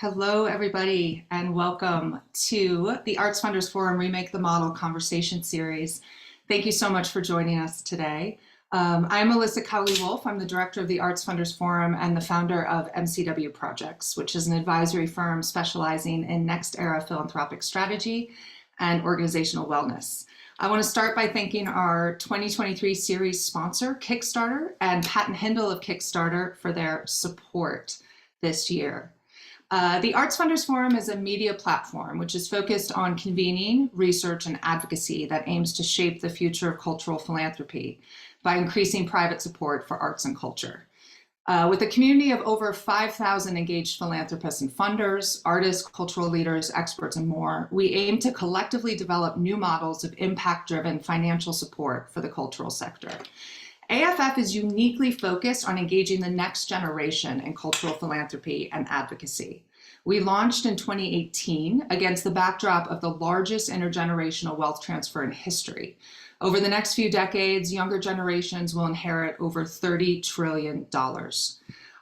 Hello, everybody, and welcome to the Arts Funders Forum Remake the Model conversation series. Thank you so much for joining us today. I'm Melissa Cowley-Wolf. I'm the director of the Arts Funders Forum and the founder of MCW Projects, which is an advisory firm specializing in next era philanthropic strategy and organizational wellness. I want to start by thanking our 2023 series sponsor, Kickstarter, and Pat and Hindle of Kickstarter for their support this year. The Arts Funders Forum is a media platform which is focused on convening research and advocacy that aims to shape the future of cultural philanthropy by increasing private support for arts and culture. With a community of over 5,000 engaged philanthropists and funders, artists, cultural leaders, experts, and more, we aim to collectively develop new models of impact-driven financial support for the cultural sector. AFF is uniquely focused on engaging the next generation in cultural philanthropy and advocacy. We launched in 2018 against the backdrop of the largest intergenerational wealth transfer in history. Over the next few decades, younger generations will inherit over $30 trillion.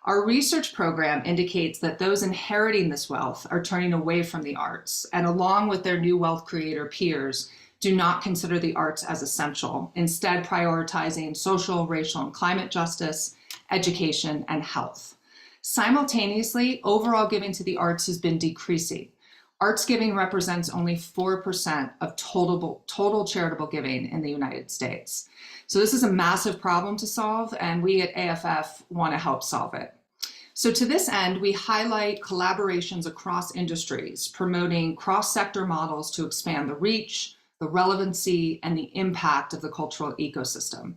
Our research program indicates that those inheriting this wealth are turning away from the arts, and along with their new wealth creator peers, do not consider the arts as essential, instead prioritizing social, racial, and climate justice, education, and health. Simultaneously, overall giving to the arts has been decreasing. Arts giving represents only 4% of total charitable giving in the United States. So this is a massive problem to solve, and we at AFF want to help solve it. So to this end, we highlight collaborations across industries, promoting cross-sector models to expand the reach, the relevancy, and the impact of the cultural ecosystem.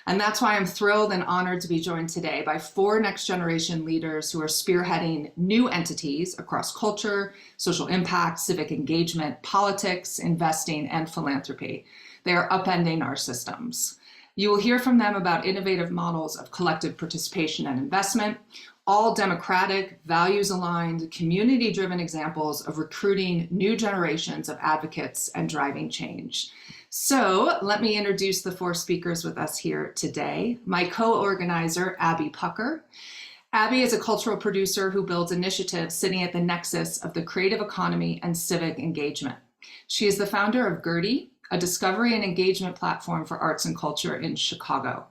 And that's why I'm thrilled and honored to be joined today by 4 next-generation leaders who are spearheading new entities across culture, social impact, civic engagement, politics, investing, and philanthropy. They are upending our systems. You will hear from them about innovative models of collective participation and investment, all democratic, values-aligned, community-driven examples of recruiting new generations of advocates and driving change. So let me introduce the 4 speakers with us here today. My co-organizer, Abby Pucker. Abby is a cultural producer who builds initiatives sitting at the nexus of the creative economy and civic engagement. She is the founder of GERTIE, a discovery and engagement platform for arts and culture in Chicago.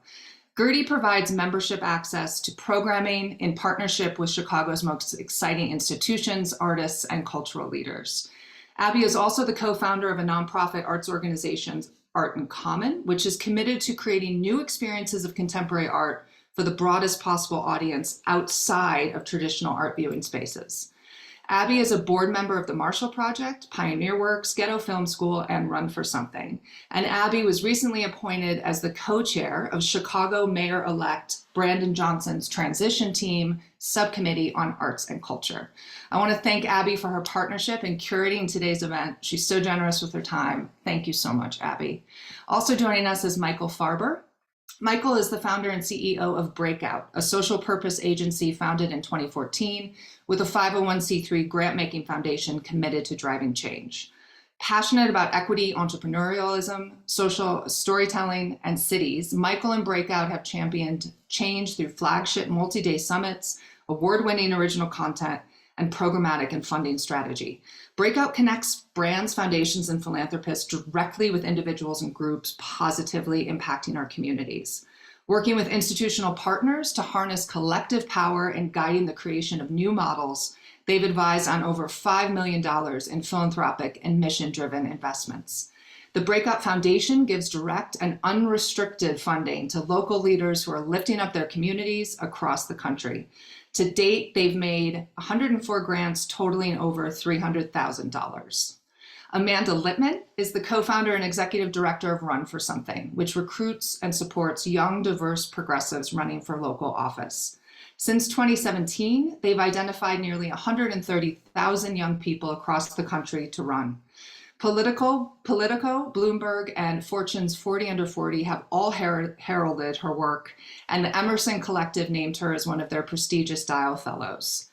GERTIE provides membership access to programming in partnership with Chicago's most exciting institutions, artists, and cultural leaders. Abby is also the co-founder of a nonprofit arts organization, Art in Common, which is committed to creating new experiences of contemporary art for the broadest possible audience outside of traditional art viewing spaces. Abby is a board member of the Marshall Project, Pioneer Works, Ghetto Film School, and Run for Something. And Abby was recently appointed as the co-chair of Chicago Mayor-elect Brandon Johnson's Transition Team Subcommittee on Arts and Culture. I want to thank Abby for her partnership in curating today's event. She's so generous with her time. Thank you so much, Abby. Also joining us is Michael Farber. Michael is the founder and CEO of Breakout, a social purpose agency founded in 2014 with a 501c3 grant-making foundation committed to driving change. Passionate about equity, entrepreneurialism, social storytelling, and cities, Michael and Breakout have championed change through flagship multi-day summits, award-winning original content, and programmatic and funding strategy. Breakout connects brands, foundations, and philanthropists directly with individuals and groups positively impacting our communities. Working with institutional partners to harness collective power and guiding the creation of new models, they've advised on over $5 million in philanthropic and mission-driven investments. The Breakout Foundation gives direct and unrestricted funding to local leaders who are lifting up their communities across the country. To date, they've made 104 grants totaling over $300,000. Amanda Litman is the co-founder and executive director of Run for Something, which recruits and supports young, diverse progressives running for local office. Since 2017, they've identified nearly 130,000 young people across the country to run. Politico, Bloomberg, and Fortune's 40 Under 40 have all heralded her work, and the Emerson Collective named her as one of their prestigious Dial Fellows.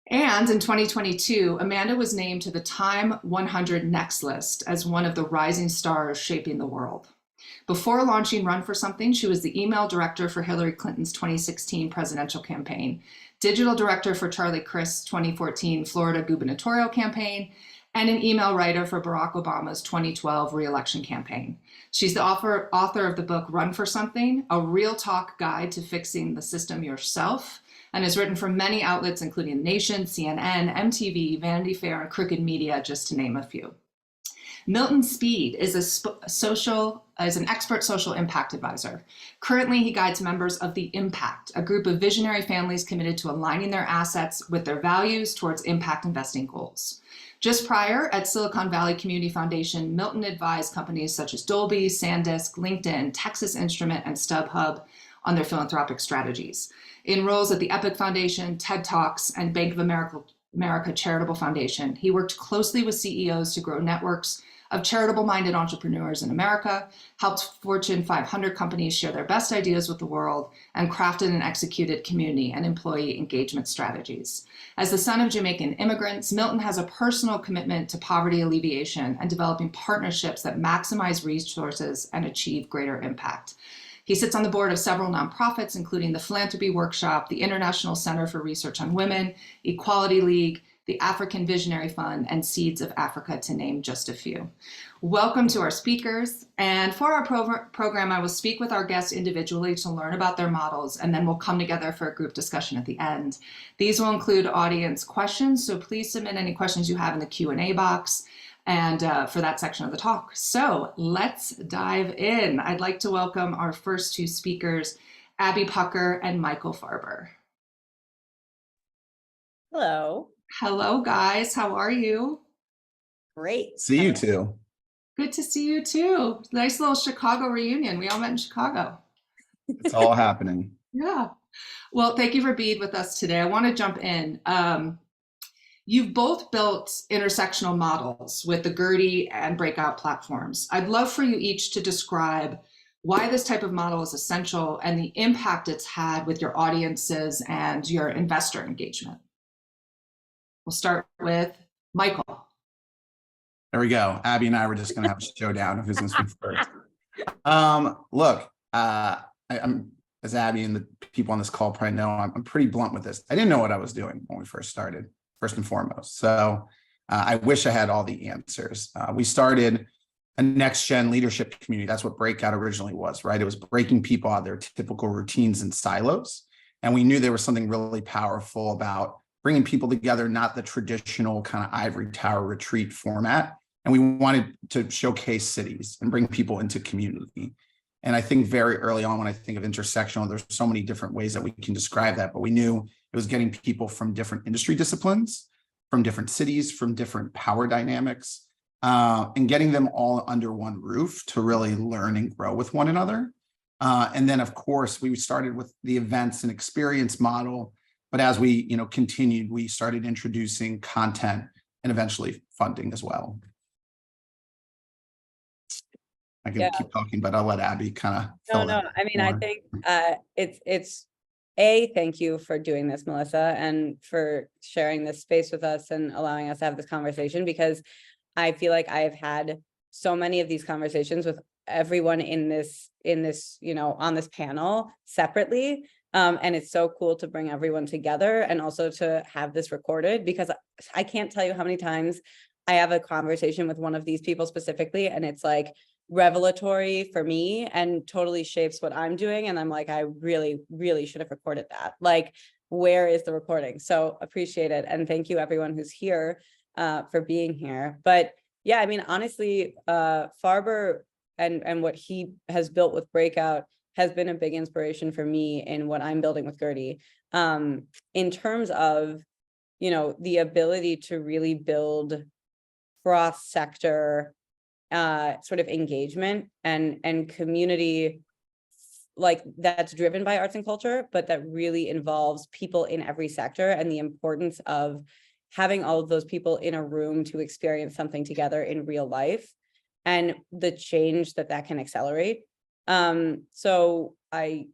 And in 2022, Amanda was named to the Time 100 Next list as one of the rising stars shaping the world. Before launching Run for Something, she was the email director for Hillary Clinton's 2016 presidential campaign, digital director for Charlie Crist's 2014 Florida gubernatorial campaign, and an email writer for Barack Obama's 2012 re-election campaign. She's the author of the book Run for Something, a real talk guide to fixing the system yourself, and has written for many outlets including The Nation, CNN, MTV, Vanity Fair, and Crooked Media, just to name a few. Milton Speid is an expert social impact advisor. Currently, he guides members of The Impact, a group of visionary families committed to aligning their assets with their values towards impact investing goals. Just prior, at Silicon Valley Community Foundation, Milton advised companies such as Dolby, SanDisk, LinkedIn, Texas Instrument, and StubHub on their philanthropic strategies. In roles at the Epic Foundation, TED Talks, and Bank of America Charitable Foundation, he worked closely with CEOs to grow networks of charitable-minded entrepreneurs in America, helped Fortune 500 companies share their best ideas with the world, and crafted and executed community and employee engagement strategies. As the son of Jamaican immigrants, Milton has a personal commitment to poverty alleviation and developing partnerships that maximize resources and achieve greater impact. He sits on the board of several nonprofits, including the Philanthropy Workshop, the International Center for Research on Women, Equality League, the African Visionary Fund, and Seeds of Africa, to name just a few. Welcome to our speakers. And for our program, I will speak with our guests individually to learn about their models, and then we'll come together for a group discussion at the end. These will include audience questions, so please submit any questions you have in the Q&A box and for that section of the talk. So let's dive in. I'd like to welcome our first two speakers, Abby Pucker and Michael Farber. Hello. Hello, guys. How are you? Great. See you too. Good to see you too. Nice little Chicago reunion. We all met in Chicago. It's all happening. Yeah. Well, thank you for being with us today. I want to jump in. You've both built intersectional models with the GERTIE and Breakout platforms. I'd love for you each to describe why this type of model is essential and the impact it's had with your audiences and your investor engagement. We'll start with Michael. There we go. Abby and I were just going to have a showdown of who's going to speak first. Look, I'm, as Abby and the people on this call probably know, I'm pretty blunt with this. I didn't know what I was doing when we first started, first and foremost. So I wish I had all the answers. We started a next-gen leadership community. That's what Breakout originally was, right? It was breaking people out of their typical routines and silos. And we knew there was something really powerful about bringing people together, not the traditional kind of ivory tower retreat format. And we wanted to showcase cities and bring people into community. And I think very early on, when I think of intersectional, there's so many different ways that we can describe that, but we knew it was getting people from different industry disciplines, from different cities, from different power dynamics, and getting them all under one roof to really learn and grow with one another. And then, of course, we started with the events and experience model. But as we continued, we started introducing content and eventually funding as well. I can keep talking, but I'll let Abby kind of fill No, I mean, more. I think it's thank you for doing this, Melissa, and for sharing this space with us and allowing us to have this conversation, because I feel like I've had so many of these conversations with everyone in this, on this panel separately. And it's so cool to bring everyone together and also to have this recorded, because I can't tell you how many times I have a conversation with one of these people specifically, and it's like revelatory for me and totally shapes what I'm doing. And I'm like, I really, really should have recorded that. Like, where is the recording? So appreciate it. And thank you everyone who's here for being here. But yeah, I mean, honestly, Farber and what he has built with Breakout has been a big inspiration for me in what I'm building with GERTIE, in terms of, the ability to really build cross-sector sort of engagement and community like that's driven by arts and culture, but that really involves people in every sector, and the importance of having all of those people in a room to experience something together in real life and the change that can accelerate. So I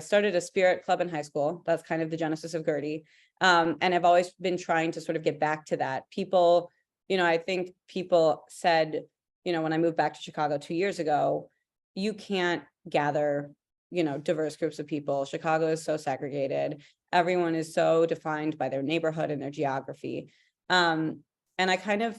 started a spirit club in high school. That's kind of the genesis of GERTIE. And I've always been trying to sort of get back to that. People, I think people said, when I moved back to Chicago 2 years ago, you can't gather, diverse groups of people. Chicago is so segregated. Everyone is so defined by their neighborhood and their geography. And I kind of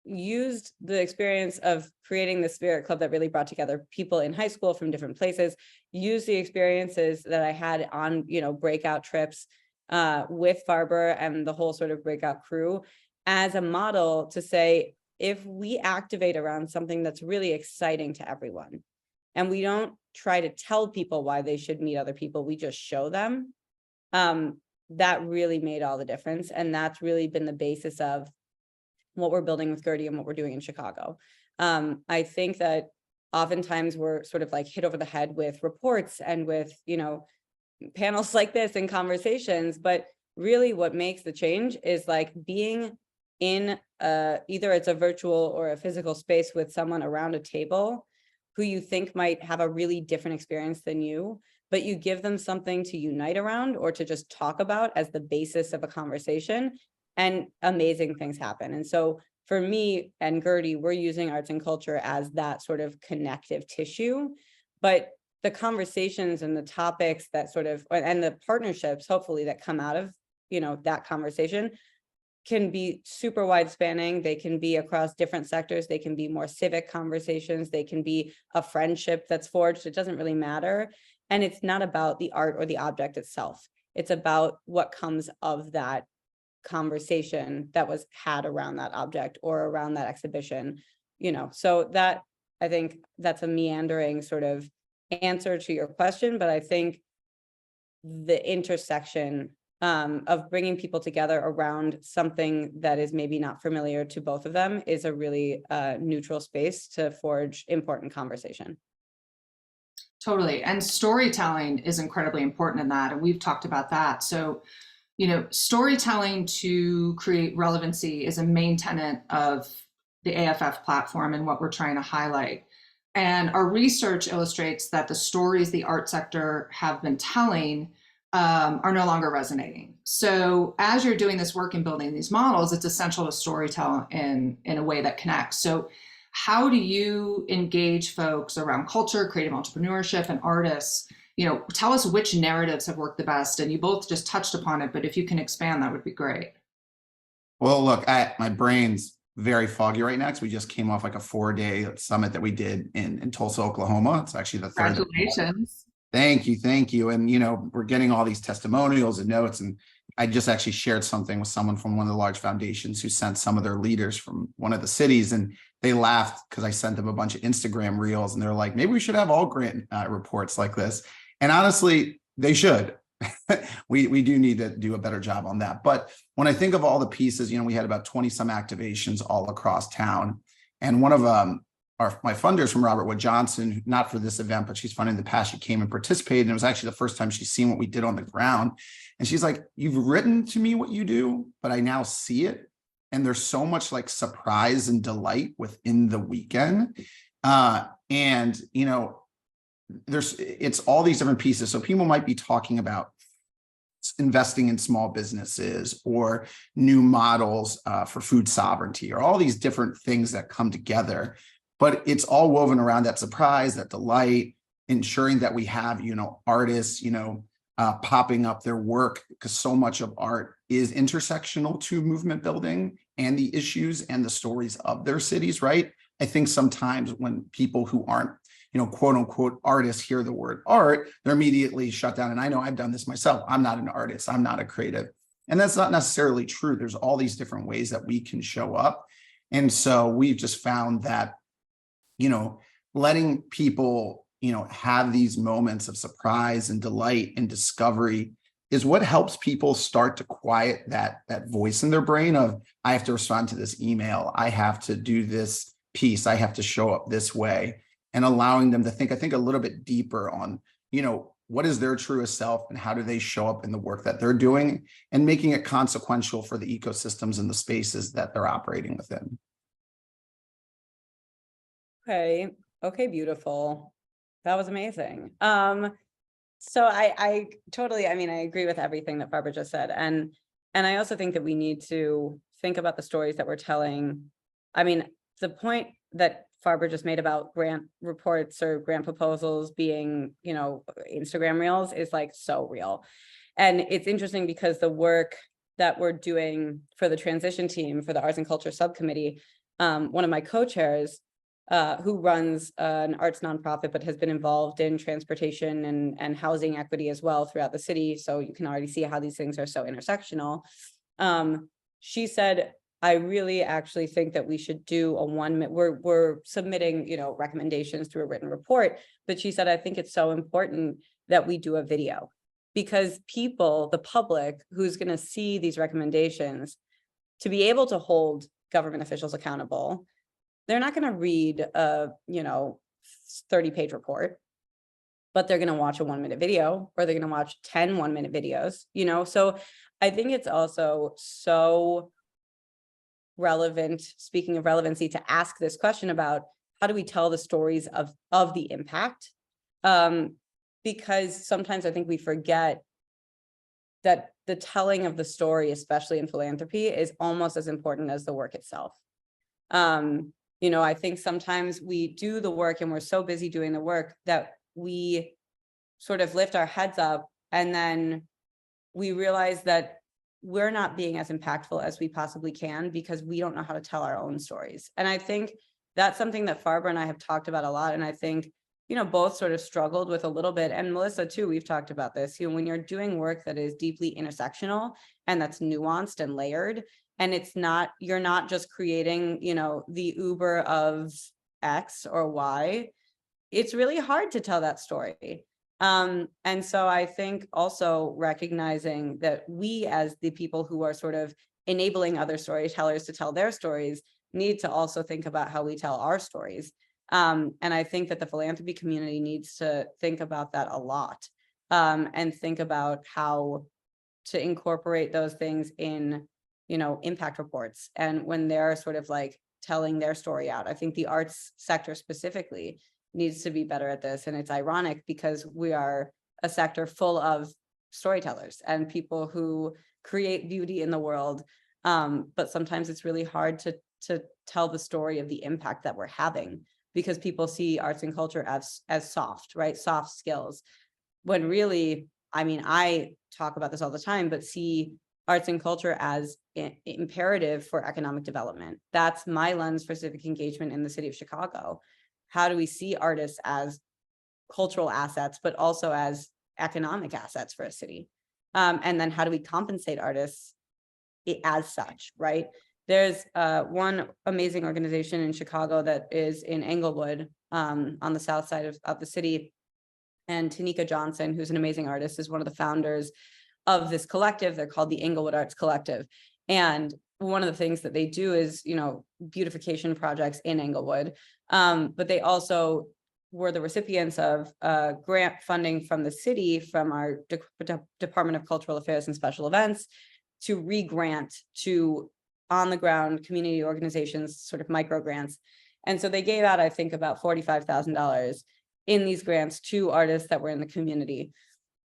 used the experience of creating the Spirit Club that really brought together people in high school from different places, used the experiences that I had on, breakout trips with Farber and the whole sort of breakout crew as a model to say, if we activate around something that's really exciting to everyone, and we don't try to tell people why they should meet other people, we just show them, that really made all the difference. And that's really been the basis of what we're building with GERTIE and what we're doing in Chicago. I think that oftentimes we're sort of like hit over the head with reports and with, panels like this and conversations, but really what makes the change is like being in either it's a virtual or a physical space with someone around a table who you think might have a really different experience than you, but you give them something to unite around or to just talk about as the basis of a conversation, and amazing things happen. And so for me and GERTIE, we're using arts and culture as that sort of connective tissue, but the conversations and the topics that sort of, and the partnerships, hopefully, that come out of, that conversation can be super wide spanning. They can be across different sectors. They can be more civic conversations. They can be a friendship that's forged. It doesn't really matter. And it's not about the art or the object itself. It's about what comes of that conversation that was had around that object or around that exhibition, so that, I think that's a meandering sort of answer to your question, but I think the intersection of bringing people together around something that is maybe not familiar to both of them is a really neutral space to forge important conversation. Totally. And storytelling is incredibly important in that. And we've talked about that. So, storytelling to create relevancy is a main tenet of the AFF platform and what we're trying to highlight. And our research illustrates that the stories the art sector have been telling are no longer resonating. So as you're doing this work and building these models, it's essential to storytell in a way that connects. So how do you engage folks around culture, creative entrepreneurship, and artists? Tell us which narratives have worked the best. And you both just touched upon it, but if you can expand, that would be great. Well, look, my brain's very foggy right now because we just came off like a 4-day summit that we did in Tulsa, Oklahoma. It's actually the third. Congratulations. Thank you. And, we're getting all these testimonials and notes. And I just actually shared something with someone from one of the large foundations who sent some of their leaders from one of the cities. And they laughed because I sent them a bunch of Instagram reels. And they're like, maybe we should have all grant reports like this. And honestly, they should. We do need to do a better job on that. But when I think of all the pieces, we had about 20 some activations all across town. And one of my funders from Robert Wood Johnson, not for this event, but she's funded in the past, she came and participated. And it was actually the first time she's seen what we did on the ground. And she's like, you've written to me what you do, but I now see it. And there's so much like surprise and delight within the weekend. It's all these different pieces. So people might be talking about investing in small businesses or new models for food sovereignty or all these different things that come together. But it's all woven around that surprise, that delight, ensuring that we have, artists, popping up their work, because so much of art is intersectional to movement building and the issues and the stories of their cities, right? I think sometimes when people who aren't, quote unquote artists hear the word art, they're immediately shut down. And I know I've done this myself. I'm not an artist. I'm not a creative. And that's not necessarily true. There's all these different ways that we can show up. And so we've just found that, letting people, have these moments of surprise and delight and discovery is what helps people start to quiet that voice in their brain of, I have to respond to this email. I have to do this piece. I have to show up this way. And allowing them to think, I think, a little bit deeper on, what is their truest self and how do they show up in the work that they're doing, and making it consequential for the ecosystems and the spaces that they're operating within. Okay, beautiful. That was amazing. So I totally, I agree with everything that Farber just said. And I also think that we need to think about the stories that we're telling. The point that Farber just made about grant reports or grant proposals being, you know, Instagram reels is like so real. And it's interesting because the work that we're doing for the transition team for the Arts and Culture Subcommittee, one of my co-chairs who runs an arts nonprofit, but has been involved in transportation and housing equity as well throughout the city. So you can already see how these things are so intersectional. She said, I really actually think that we should do a 1 minute, we're submitting, you know, recommendations through a written report, but she said, I think it's so important that we do a video because people, the public who's going to see these recommendations, to be able to hold government officials accountable, they're not going to read a, you know, 30-page report, but they're going to watch a 1 minute video, or they're going to watch 10 1-minute videos, you know? So I think it's also so relevant, speaking of relevancy, to ask this question about how do we tell the stories of the impact? Because sometimes I think we forget that the telling of the story, especially in philanthropy, is almost as important as the work itself. You know, I think sometimes we do the work and we're so busy doing the work that we sort of lift our heads up and then we realize that we're not being as impactful as we possibly can because we don't know how to tell our own stories. And I think that's something that Farber and I have talked about a lot. And I think, you know, both sort of struggled with a little bit. And Melissa too, we've talked about this, you know, when you're doing work that is deeply intersectional and that's nuanced and layered, and it's not, you're not just creating, you know, the Uber of X or Y, it's really hard to tell that story. And so I think also recognizing that we, as the people who are sort of enabling other storytellers to tell their stories, need to also think about how we tell our stories. And I think that the philanthropy community needs to think about that a lot, and think about how to incorporate those things in, you know, impact reports. And when they're sort of like telling their story out, I think the arts sector specifically needs to be better at this. And it's ironic because we are a sector full of storytellers and people who create beauty in the world. But sometimes it's really hard to tell the story of the impact that we're having because people see arts and culture as soft, right? Soft skills. When really, I mean, I talk about this all the time, but see arts and culture as imperative for economic development. That's my lens for civic engagement in the city of Chicago. How do we see artists as cultural assets, but also as economic assets for a city? And then how do we compensate artists as such, right? There's one amazing organization in Chicago that is in Englewood, on the south side of the city. And Tanika Johnson, who's an amazing artist, is one of the founders of this collective. They're called the Englewood Arts Collective. And one of the things that they do is, you know, beautification projects in Englewood. But they also were the recipients of grant funding from the city, from our Department of Cultural Affairs and Special Events, to re-grant to on-the-ground community organizations, sort of micro grants. And so they gave out, I think, about $45,000 in these grants to artists that were in the community.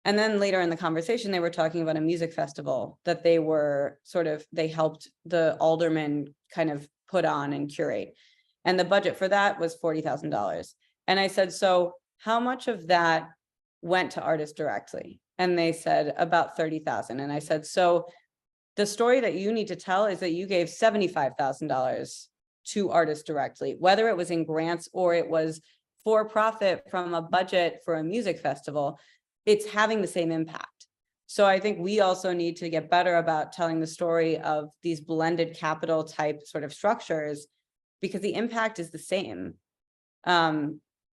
And then later in the conversation, they were talking about a music festival that they were they helped the aldermen kind of put on and curate. And the budget for that was $40,000. And I said, so how much of that went to artists directly? And they said about 30,000. And I said, so the story that you need to tell is that you gave $75,000 to artists directly, whether it was in grants or it was for profit from a budget for a music festival, it's having the same impact. So I think we also need to get better about telling the story of these blended capital type sort of structures, because the impact is the same.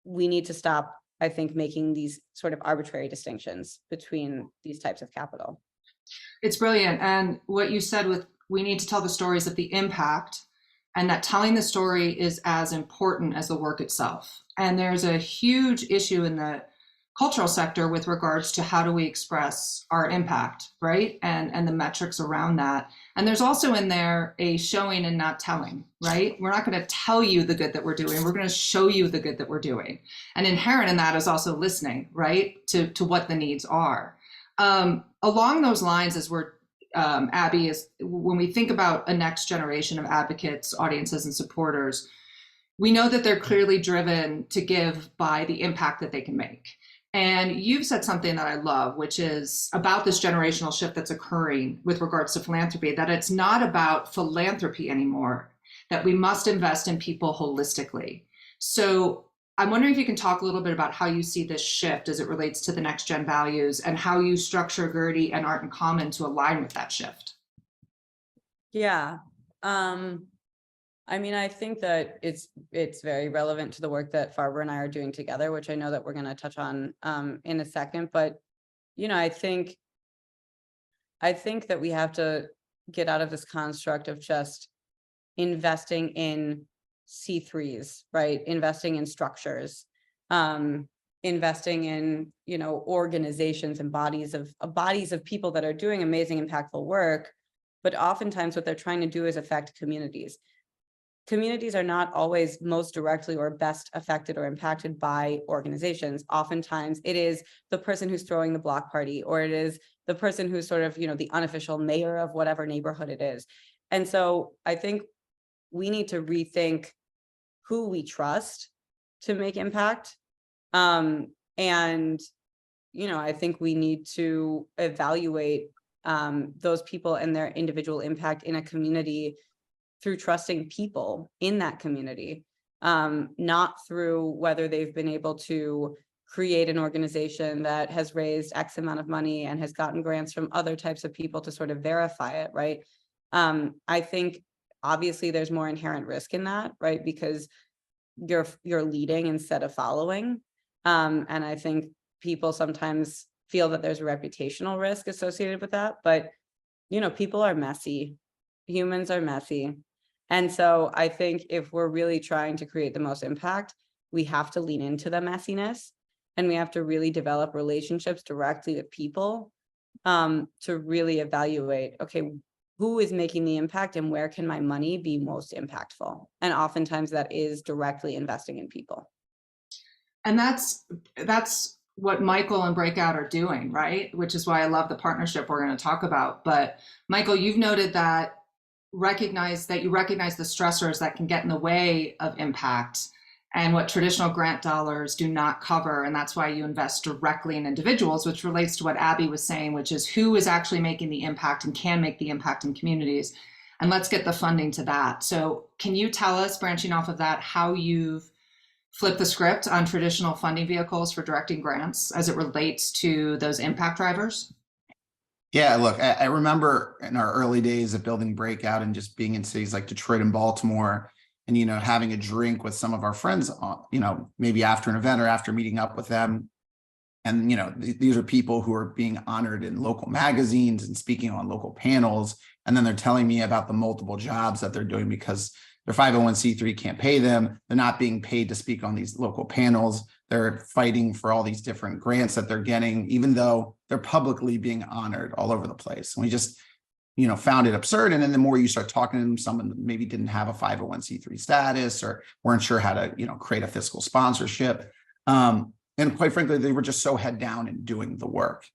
We need to stop, I think, making these sort of arbitrary distinctions between these types of capital. It's brilliant. And what you said with, we need to tell the stories of the impact, and that telling the story is as important as the work itself. And there's a huge issue in the cultural sector with regards to how do we express our impact, right? And the metrics around that. And there's also in there a showing and not telling, right? We're not going to tell you the good that we're doing. We're going to show you the good that we're doing. And inherent in that is also listening, right? To what the needs are. Along those lines, as we're, Abby, is when we think about a next generation of advocates, audiences, and supporters, we know that they're clearly driven to give by the impact that they can make. And you've said something that I love, which is about this generational shift that's occurring with regards to philanthropy, that it's not about philanthropy anymore, that we must invest in people holistically. So I'm wondering if you can talk a little bit about how you see this shift as it relates to the next gen values and how you structure GERTIE and Art in Common to align with that shift. Yeah. I mean, I think that it's very relevant to the work that Farber and I are doing together, which I know that we're going to touch on in a second. But, you know, I think that we have to get out of this construct of just investing in C3s, right? Investing in structures, investing in, you know, organizations and bodies of people that are doing amazing, impactful work. But oftentimes what they're trying to do is affect communities. Communities are not always most directly or best affected or impacted by organizations. Oftentimes it is the person who's throwing the block party, or it is the person who's sort of, you know, the unofficial mayor of whatever neighborhood it is. And so I think we need to rethink who we trust to make impact. And, you know, I think we need to evaluate those people and their individual impact in a community through trusting people in that community, not through whether they've been able to create an organization that has raised X amount of money and has gotten grants from other types of people to sort of verify it, right? I think obviously there's more inherent risk in that, right? Because you're leading instead of following. And I think people sometimes feel that there's a reputational risk associated with that, but you know, people are messy. Humans are messy. And so I think if we're really trying to create the most impact, we have to lean into the messiness, and we have to really develop relationships directly with people to really evaluate, okay, who is making the impact and where can my money be most impactful? And oftentimes that is directly investing in people. And that's what Michael and Breakout are doing, right? Which is why I love the partnership we're going to talk about. But Michael, you've noted that you recognize the stressors that can get in the way of impact and what traditional grant dollars do not cover. And that's why you invest directly in individuals, which relates to what Abby was saying, which is who is actually making the impact and can make the impact in communities. And let's get the funding to that. So can you tell us, branching off of that, how you've flipped the script on traditional funding vehicles for directing grants as it relates to those impact drivers? Yeah, look, I remember in our early days of building Breakout and just being in cities like Detroit and Baltimore, and, you know, having a drink with some of our friends, you know, maybe after an event or after meeting up with them. And, you know, these are people who are being honored in local magazines and speaking on local panels. And then they're telling me about the multiple jobs that they're doing because their 501c3 can't pay them. They're not being paid to speak on these local panels. They're fighting for all these different grants that they're getting, even though they're publicly being honored all over the place. And we just, you know, found it absurd. And then the more you start talking to them, someone that maybe didn't have a 501c3 status or weren't sure how to, you know, create a fiscal sponsorship. And quite frankly, they were just so head down in doing the work.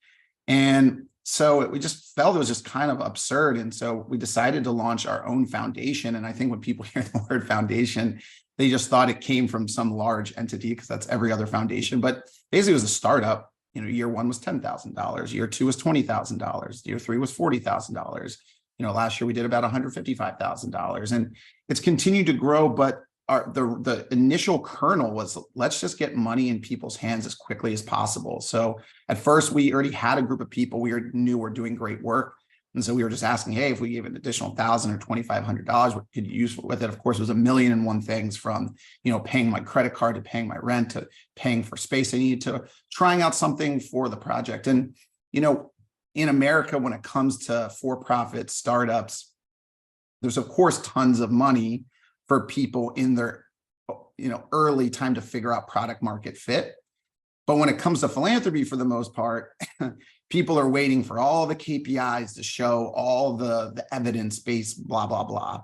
And so we just felt it was just kind of absurd. And so we decided to launch our own foundation. And I think when people hear the word foundation, they just thought it came from some large entity because that's every other foundation. But basically it was a startup. You know, year one was $10,000. Year two was $20,000. Year three was $40,000. You know, last year we did about $155,000, and it's continued to grow. But the initial kernel was, let's just get money in people's hands as quickly as possible. So at first we already had a group of people we knew were doing great work. And so we were just asking, hey, if we gave an additional $1,000 or $2,500, what could you use with it? Of course, it was a million and one things, from, you know, paying my credit card to paying my rent to paying for space I needed to trying out something for the project. And, you know, in America, when it comes to for-profit startups, there's of course tons of money for people in their, you know, early time to figure out product market fit. But when it comes to philanthropy, for the most part, people are waiting for all the KPIs to show all the evidence-based blah, blah, blah.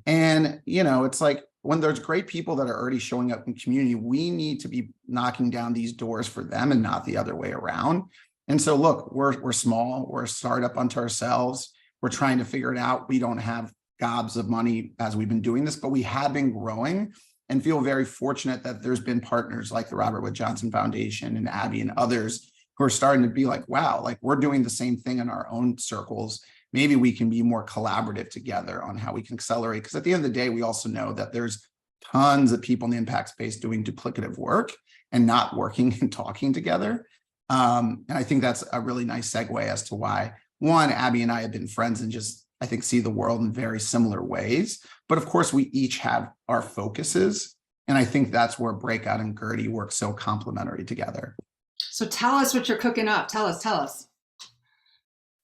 And, you know, it's like when there's great people that are already showing up in community, we need to be knocking down these doors for them and not the other way around. And so, look, we're small, we're a startup unto ourselves. We're trying to figure it out. We don't have gobs of money as we've been doing this, but we have been growing. and feel very fortunate that there's been partners like the Robert Wood Johnson Foundation and Abby and others who are starting to be like, wow, like we're doing the same thing in our own circles. Maybe we can be more collaborative together on how we can accelerate. Because at the end of the day, we also know that there's tons of people in the impact space doing duplicative work and not working and talking together. And I think that's a really nice segue as to why, one, Abby and I have been friends and just, I think, see the world in very similar ways. But of course, we each have our focuses. And I think that's where Breakout and GERTIE work so complementary together. So tell us what you're cooking up. Tell us.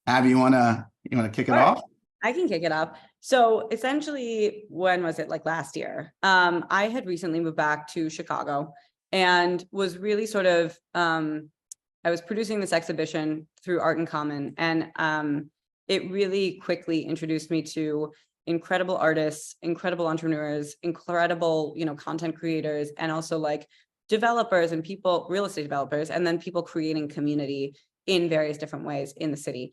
Abby, you wanna kick it off? I can kick it off. So essentially, when was it? Like last year? I had recently moved back to Chicago and was really sort of, I was producing this exhibition through Art in Common, and it really quickly introduced me to incredible artists, incredible entrepreneurs, incredible, content creators, and also like developers and people, real estate developers, and then people creating community in various different ways in the city.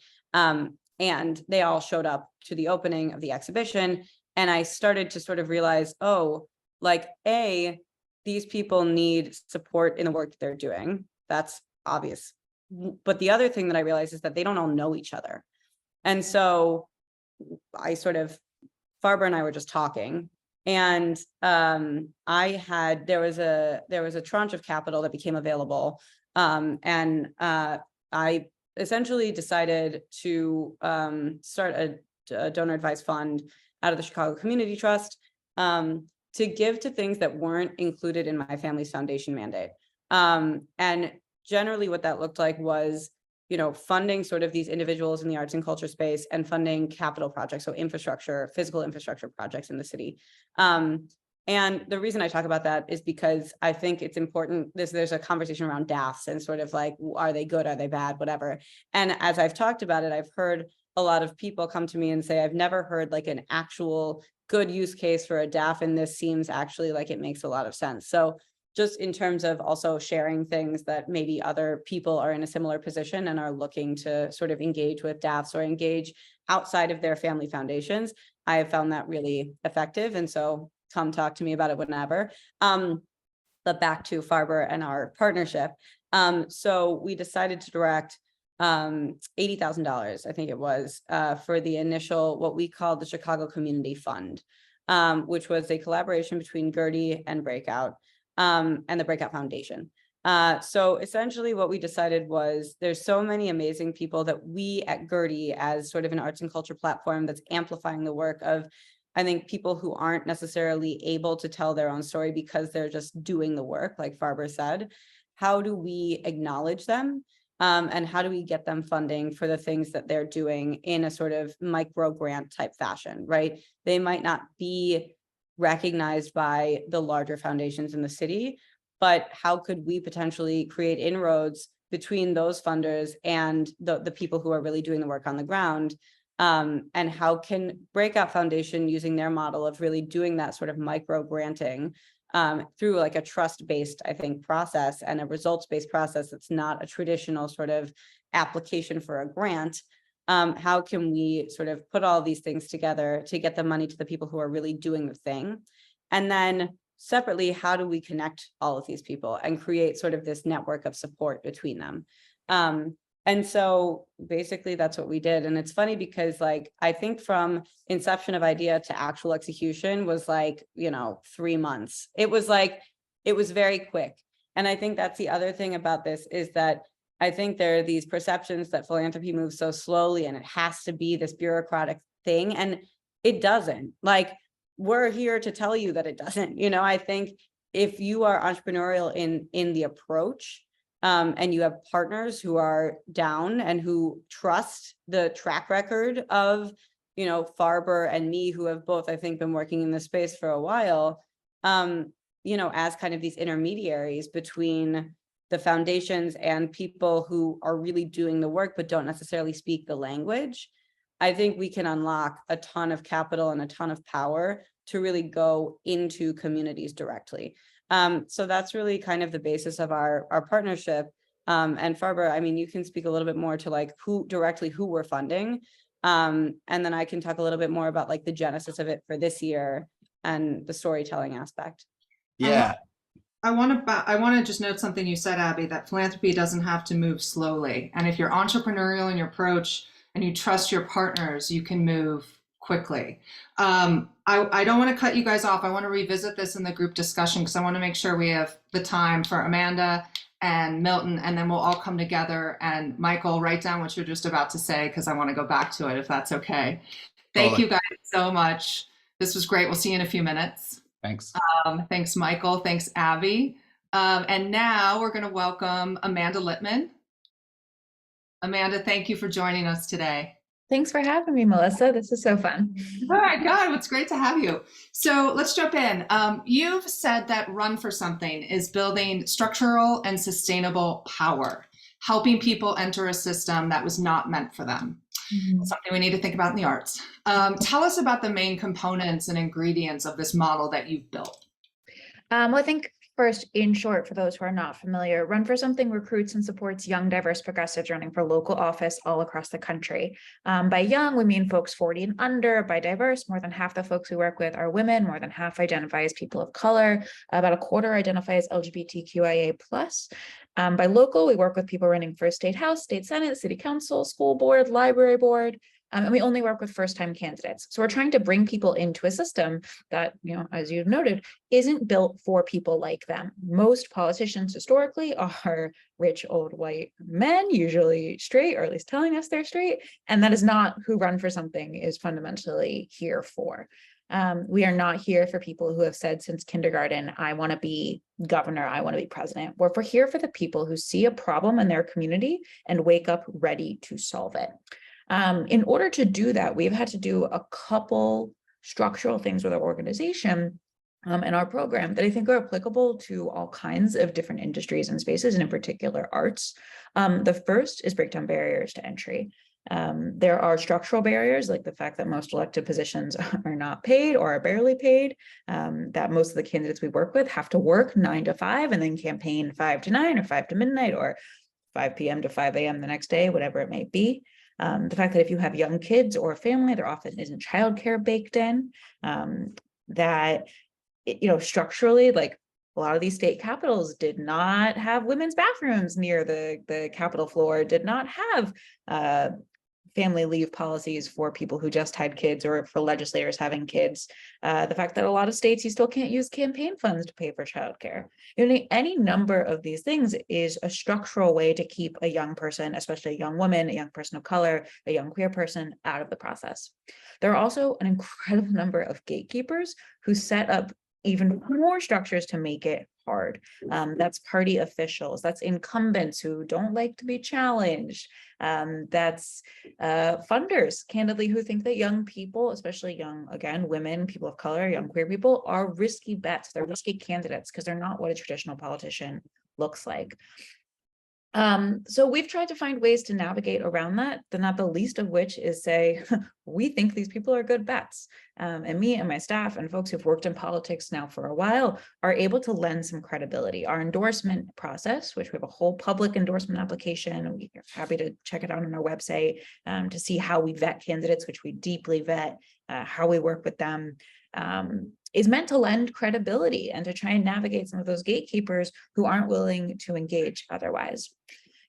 And they all showed up to the opening of the exhibition. And I started to sort of realize, oh, like, these people need support in the work that they're doing. That's obvious. But the other thing that I realized is that they don't all know each other. And so Farber and I were just talking, and there was a tranche of capital that became available. And I essentially decided to start a donor advised fund out of the Chicago Community Trust to give to things that weren't included in my family's foundation mandate. And generally what that looked like was, funding sort of these individuals in the arts and culture space and funding capital projects, so infrastructure, physical infrastructure projects in the city. And the reason I talk about that is because I think it's important. There's a conversation around DAFs and sort of like, are they good? Are they bad? Whatever. And as I've talked about it, I've heard a lot of people come to me and say, I've never heard like an actual good use case for a DAF. And this seems actually like it makes a lot of sense. So just in terms of also sharing things that maybe other people are in a similar position and are looking to sort of engage with DAFs or engage outside of their family foundations, I have found that really effective. And so come talk to me about it whenever. But back to Farber and our partnership. So we decided to direct $80,000, I think it was, for the initial, what we called the Chicago Community Fund, which was a collaboration between GERTIE and Breakout, and the Breakout Foundation. So essentially what we decided was there's so many amazing people that we at GERTIE, as sort of an arts and culture platform that's amplifying the work of, I think, people who aren't necessarily able to tell their own story because they're just doing the work, like Farber said. How do we acknowledge them? And how do we get them funding for the things that they're doing in a sort of micro grant type fashion, right? They might not be recognized by the larger foundations in the city, but how could we potentially create inroads between those funders and the people who are really doing the work on the ground? And how can Breakout Foundation, using their model of really doing that sort of micro granting through like a trust-based, I think, process and a results-based process that's not a traditional sort of application for a grant, how can we sort of put all these things together to get the money to the people who are really doing the thing? And then separately, how do we connect all of these people and create sort of this network of support between them? And so basically that's what we did. And it's funny because like, I think from inception of idea to actual execution was like, 3 months. It was very quick. And I think that's the other thing about this is that I think there are these perceptions that philanthropy moves so slowly and it has to be this bureaucratic thing. And it doesn't. Like, we're here to tell you that it doesn't. I think if you are entrepreneurial in the approach, and you have partners who are down and who trust the track record of, Farber and me, who have both, I think, been working in this space for a while, as kind of these intermediaries between the foundations and people who are really doing the work, but don't necessarily speak the language. I think we can unlock a ton of capital and a ton of power to really go into communities directly. So that's really kind of the basis of our partnership. And Farber, I mean, you can speak a little bit more to like who we're funding. And then I can talk a little bit more about like the genesis of it for this year and the storytelling aspect. Yeah. I want to just note something you said, Abby, that philanthropy doesn't have to move slowly. And if you're entrepreneurial in your approach and you trust your partners, you can move quickly. I don't want to cut you guys off. I want to revisit this in the group discussion because I want to make sure we have the time for Amanda and Milton, and then we'll all come together. And Michael, write down what you're just about to say because I want to go back to it if that's okay. Thank you guys so much. This was great. We'll see you in a few minutes. Thanks. Thanks, Michael. Thanks, Abby. And now we're going to welcome Amanda Litman. Amanda, thank you for joining us today. Thanks for having me, Melissa. This is so fun. All right, God, it's great to have you. So let's jump in. You've said that Run for Something is building structural and sustainable power, helping people enter a system that was not meant for them. Something we need to think about in the arts. Tell us about the main components and ingredients of this model that you've built. Well, I think first, in short, for those who are not familiar, Run for Something recruits and supports young, diverse progressives running for local office all across the country. By young, we mean folks 40 and under. By diverse, more than half the folks we work with are women, more than half identify as people of color, about a quarter identify as LGBTQIA+. By local, we work with people running for state house, state senate, city council, school board, library board, and we only work with first-time candidates. So we're trying to bring people into a system that, as you've noted, isn't built for people like them. Most politicians historically are rich, old, white men, usually straight, or at least telling us they're straight. And that is not who Run for Something is fundamentally here for. We are not here for people who have said since kindergarten, I want to be governor, I want to be president. We're here for the people who see a problem in their community and wake up ready to solve it. In order to do that, we've had to do a couple structural things with our organization and our program that I think are applicable to all kinds of different industries and spaces, and in particular arts. The first is break down barriers to entry. There are structural barriers, like the fact that most elected positions are not paid or are barely paid, that most of the candidates we work with have to work 9 to 5 and then campaign 5 to 9 or 5 to midnight or 5 p.m. to 5 a.m. the next day, whatever it may be. The fact that if you have young kids or a family, there often isn't childcare baked in, that, structurally, like a lot of these state capitals did not have women's bathrooms near the Capitol floor, did not have family leave policies for people who just had kids or for legislators having kids. The fact that a lot of states, you still can't use campaign funds to pay for childcare. Any number of these things is a structural way to keep a young person, especially a young woman, a young person of color, a young queer person out of the process. There are also an incredible number of gatekeepers who set up even more structures to make it hard. That's party officials, that's incumbents who don't like to be challenged. That's funders, candidly, who think that young people, especially young, again, women, people of color, young queer people, are risky bets. They're risky candidates because they're not what a traditional politician looks like. So we've tried to find ways to navigate around that, not the least of which is say, we think these people are good bets. And me and my staff and folks who've worked in politics now for a while are able to lend some credibility. Our endorsement process, which we have a whole public endorsement application, and we're happy to check it out on our website to see how we vet candidates, which we deeply vet, how we work with them, is meant to lend credibility and to try and navigate some of those gatekeepers who aren't willing to engage otherwise.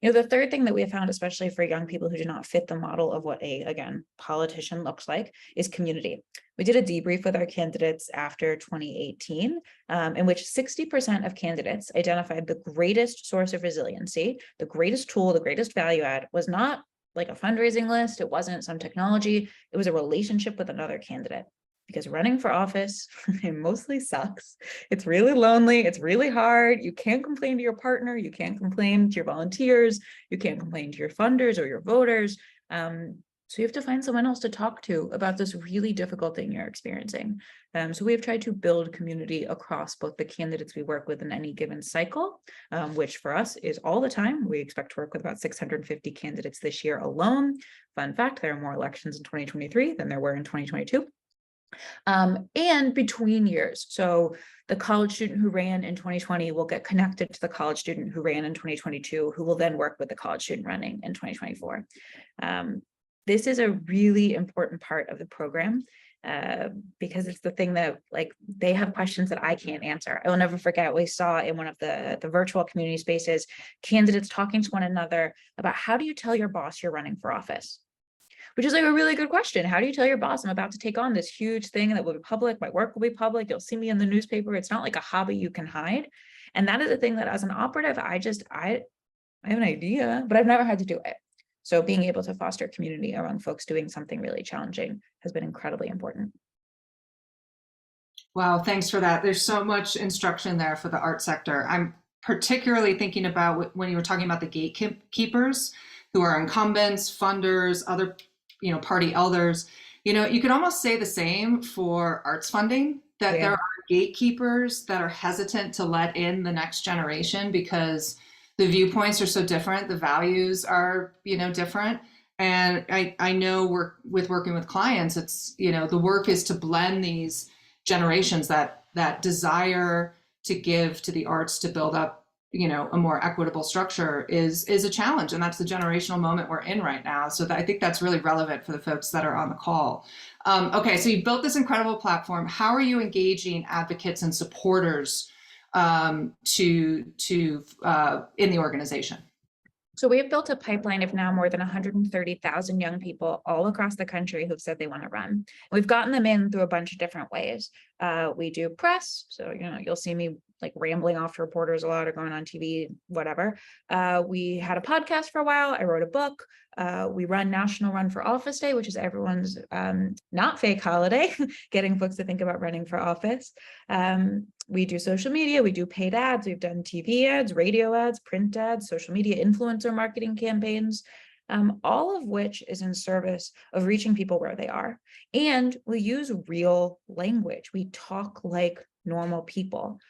The third thing that we have found, especially for young people who do not fit the model of what a, again, politician looks like, is community. We did a debrief with our candidates after 2018, in which 60% of candidates identified the greatest source of resiliency, the greatest tool, the greatest value add was not like a fundraising list. It wasn't some technology. It was a relationship with another candidate. Because running for office, it mostly sucks. It's really lonely. It's really hard. You can't complain to your partner. You can't complain to your volunteers. You can't complain to your funders or your voters. So you have to find someone else to talk to about this really difficult thing you're experiencing. So we have tried to build community across both the candidates we work with in any given cycle, which for us is all the time. We expect to work with about 650 candidates this year alone. Fun fact, there are more elections in 2023 than there were in 2022. And between years. So the college student who ran in 2020 will get connected to the college student who ran in 2022, who will then work with the college student running in 2024. This is a really important part of the program because it's the thing that like they have questions that I can't answer. I will never forget, we saw in one of the virtual community spaces, candidates talking to one another about how do you tell your boss you're running for office? Which is like a really good question. How do you tell your boss I'm about to take on this huge thing that will be public, my work will be public, you'll see me in the newspaper. It's not like a hobby you can hide. And that is a thing that as an operative, I have an idea, but I've never had to do it. So being able to foster community among folks doing something really challenging has been incredibly important. Wow, thanks for that. There's so much instruction there for the art sector. I'm particularly thinking about when you were talking about the gatekeepers who are incumbents, funders, other party elders. You could almost say the same for arts funding, that there are gatekeepers that are hesitant to let in the next generation because the viewpoints are so different, the values are different. And I know working with clients, it's the work is to blend these generations that desire to give to the arts to build up a more equitable structure is a challenge, and that's the generational moment we're in right now. So I think that's really relevant for the folks that are on the call. Okay, so you built this incredible platform. How are you engaging advocates and supporters in the organization? So we have built a pipeline of now more than 130,000 young people all across the country who've said they want to run. We've gotten them in through a bunch of different ways. We do press, so you'll see me like rambling off to reporters a lot or going on TV, whatever. We had a podcast for a while. I wrote a book. We run National Run for Office Day, which is everyone's not fake holiday, getting folks to think about running for office. We do social media, we do paid ads, we've done TV ads, radio ads, print ads, social media influencer marketing campaigns, all of which is in service of reaching people where they are. And we use real language. We talk like normal people.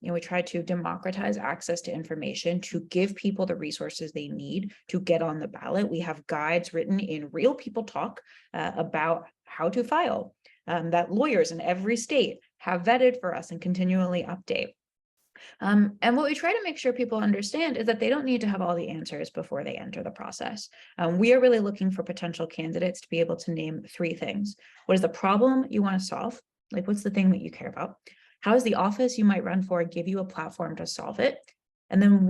We try to democratize access to information, to give people the resources they need to get on the ballot. We have guides written in real people talk about how to file, that lawyers in every state have vetted for us and continually update. And what we try to make sure people understand is that they don't need to have all the answers before they enter the process. We are really looking for potential candidates to be able to name 3 things. What is the problem you want to solve? Like, what's the thing that you care about? How does the office you might run for give you a platform to solve it? And then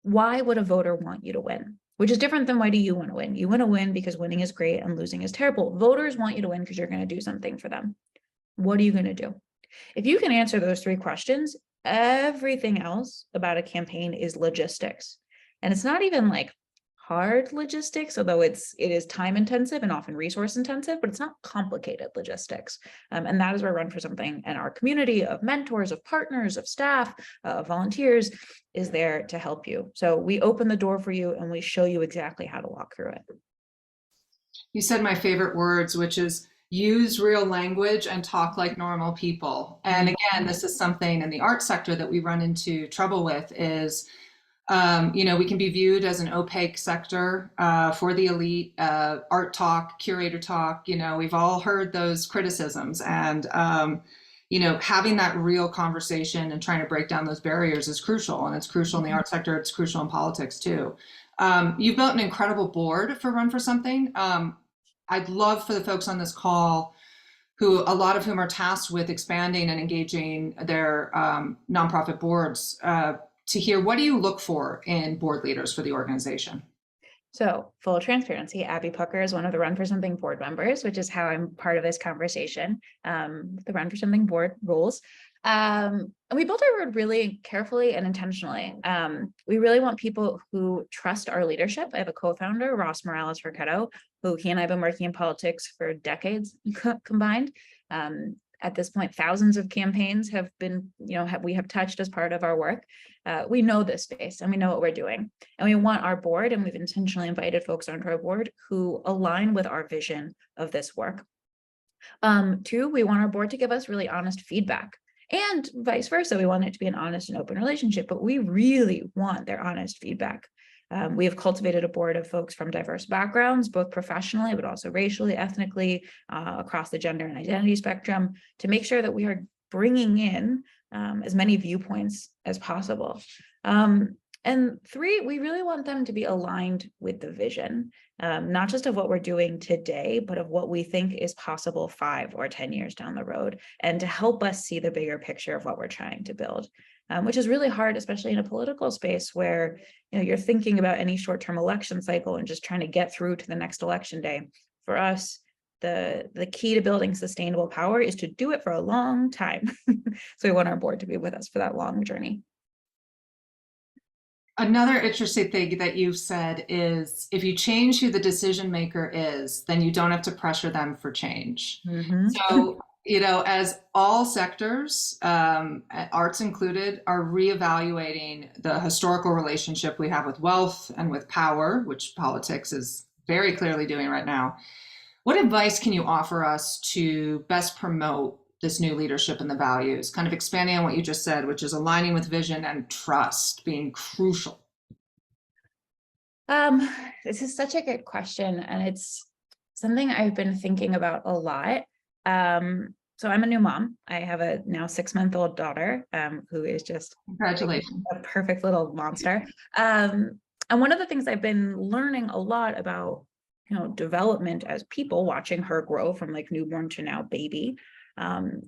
why would a voter want you to win? Which is different than why do you want to win? You want to win because winning is great and losing is terrible. Voters want you to win because you're going to do something for them. What are you going to do? If you can answer those 3 questions, everything else about a campaign is logistics. And it's not even like hard logistics, although it is time intensive and often resource intensive, but it's not complicated logistics. And that is where Run for Something and our community of mentors, of partners, of staff, of volunteers is there to help you. So we open the door for you and we show you exactly how to walk through it. You said my favorite words, which is use real language and talk like normal people. And again, this is something in the art sector that we run into trouble with is, we can be viewed as an opaque sector for the elite, art talk, curator talk, we've all heard those criticisms, and, having that real conversation and trying to break down those barriers is crucial, and it's crucial in the art sector, it's crucial in politics too. You've built an incredible board for Run for Something. I'd love for the folks on this call, a lot of whom are tasked with expanding and engaging their nonprofit boards, to hear what do you look for in board leaders for the organization? So full transparency, Abby Pucker is one of the Run for Something board members, which is how I'm part of this conversation, the Run for Something board rules. And we built our board really carefully and intentionally. We really want people who trust our leadership. I have a co-founder, Ross Morales-Furquetto, who he and I have been working in politics for decades combined. At this point, thousands of campaigns have been, we have touched as part of our work. We know this space and we know what we're doing. And we want our board, and we've intentionally invited folks onto our board who align with our vision of this work. 2, we want our board to give us really honest feedback. And vice versa, we want it to be an honest and open relationship, but we really want their honest feedback. We have cultivated a board of folks from diverse backgrounds, both professionally, but also racially, ethnically, across the gender and identity spectrum, to make sure that we are bringing in as many viewpoints as possible. And 3, we really want them to be aligned with the vision, not just of what we're doing today, but of what we think is possible 5 or 10 years down the road, and to help us see the bigger picture of what we're trying to build, which is really hard, especially in a political space where you're thinking about any short-term election cycle and just trying to get through to the next election day. For us, the key to building sustainable power is to do it for a long time. So we want our board to be with us for that long journey. Another interesting thing that you've said is if you change who the decision maker is, then you don't have to pressure them for change. So, as all sectors, arts included, are reevaluating the historical relationship we have with wealth and with power, which politics is very clearly doing right now. What advice can you offer us to best promote this new leadership and the values, kind of expanding on what you just said, which is aligning with vision and trust being crucial? This is such a good question, and it's something I've been thinking about a lot. So I'm a new mom. I have a now 6-month-old daughter, who is just Congratulations. a perfect little monster. And one of the things I've been learning a lot about, development as people, watching her grow from like newborn to now baby,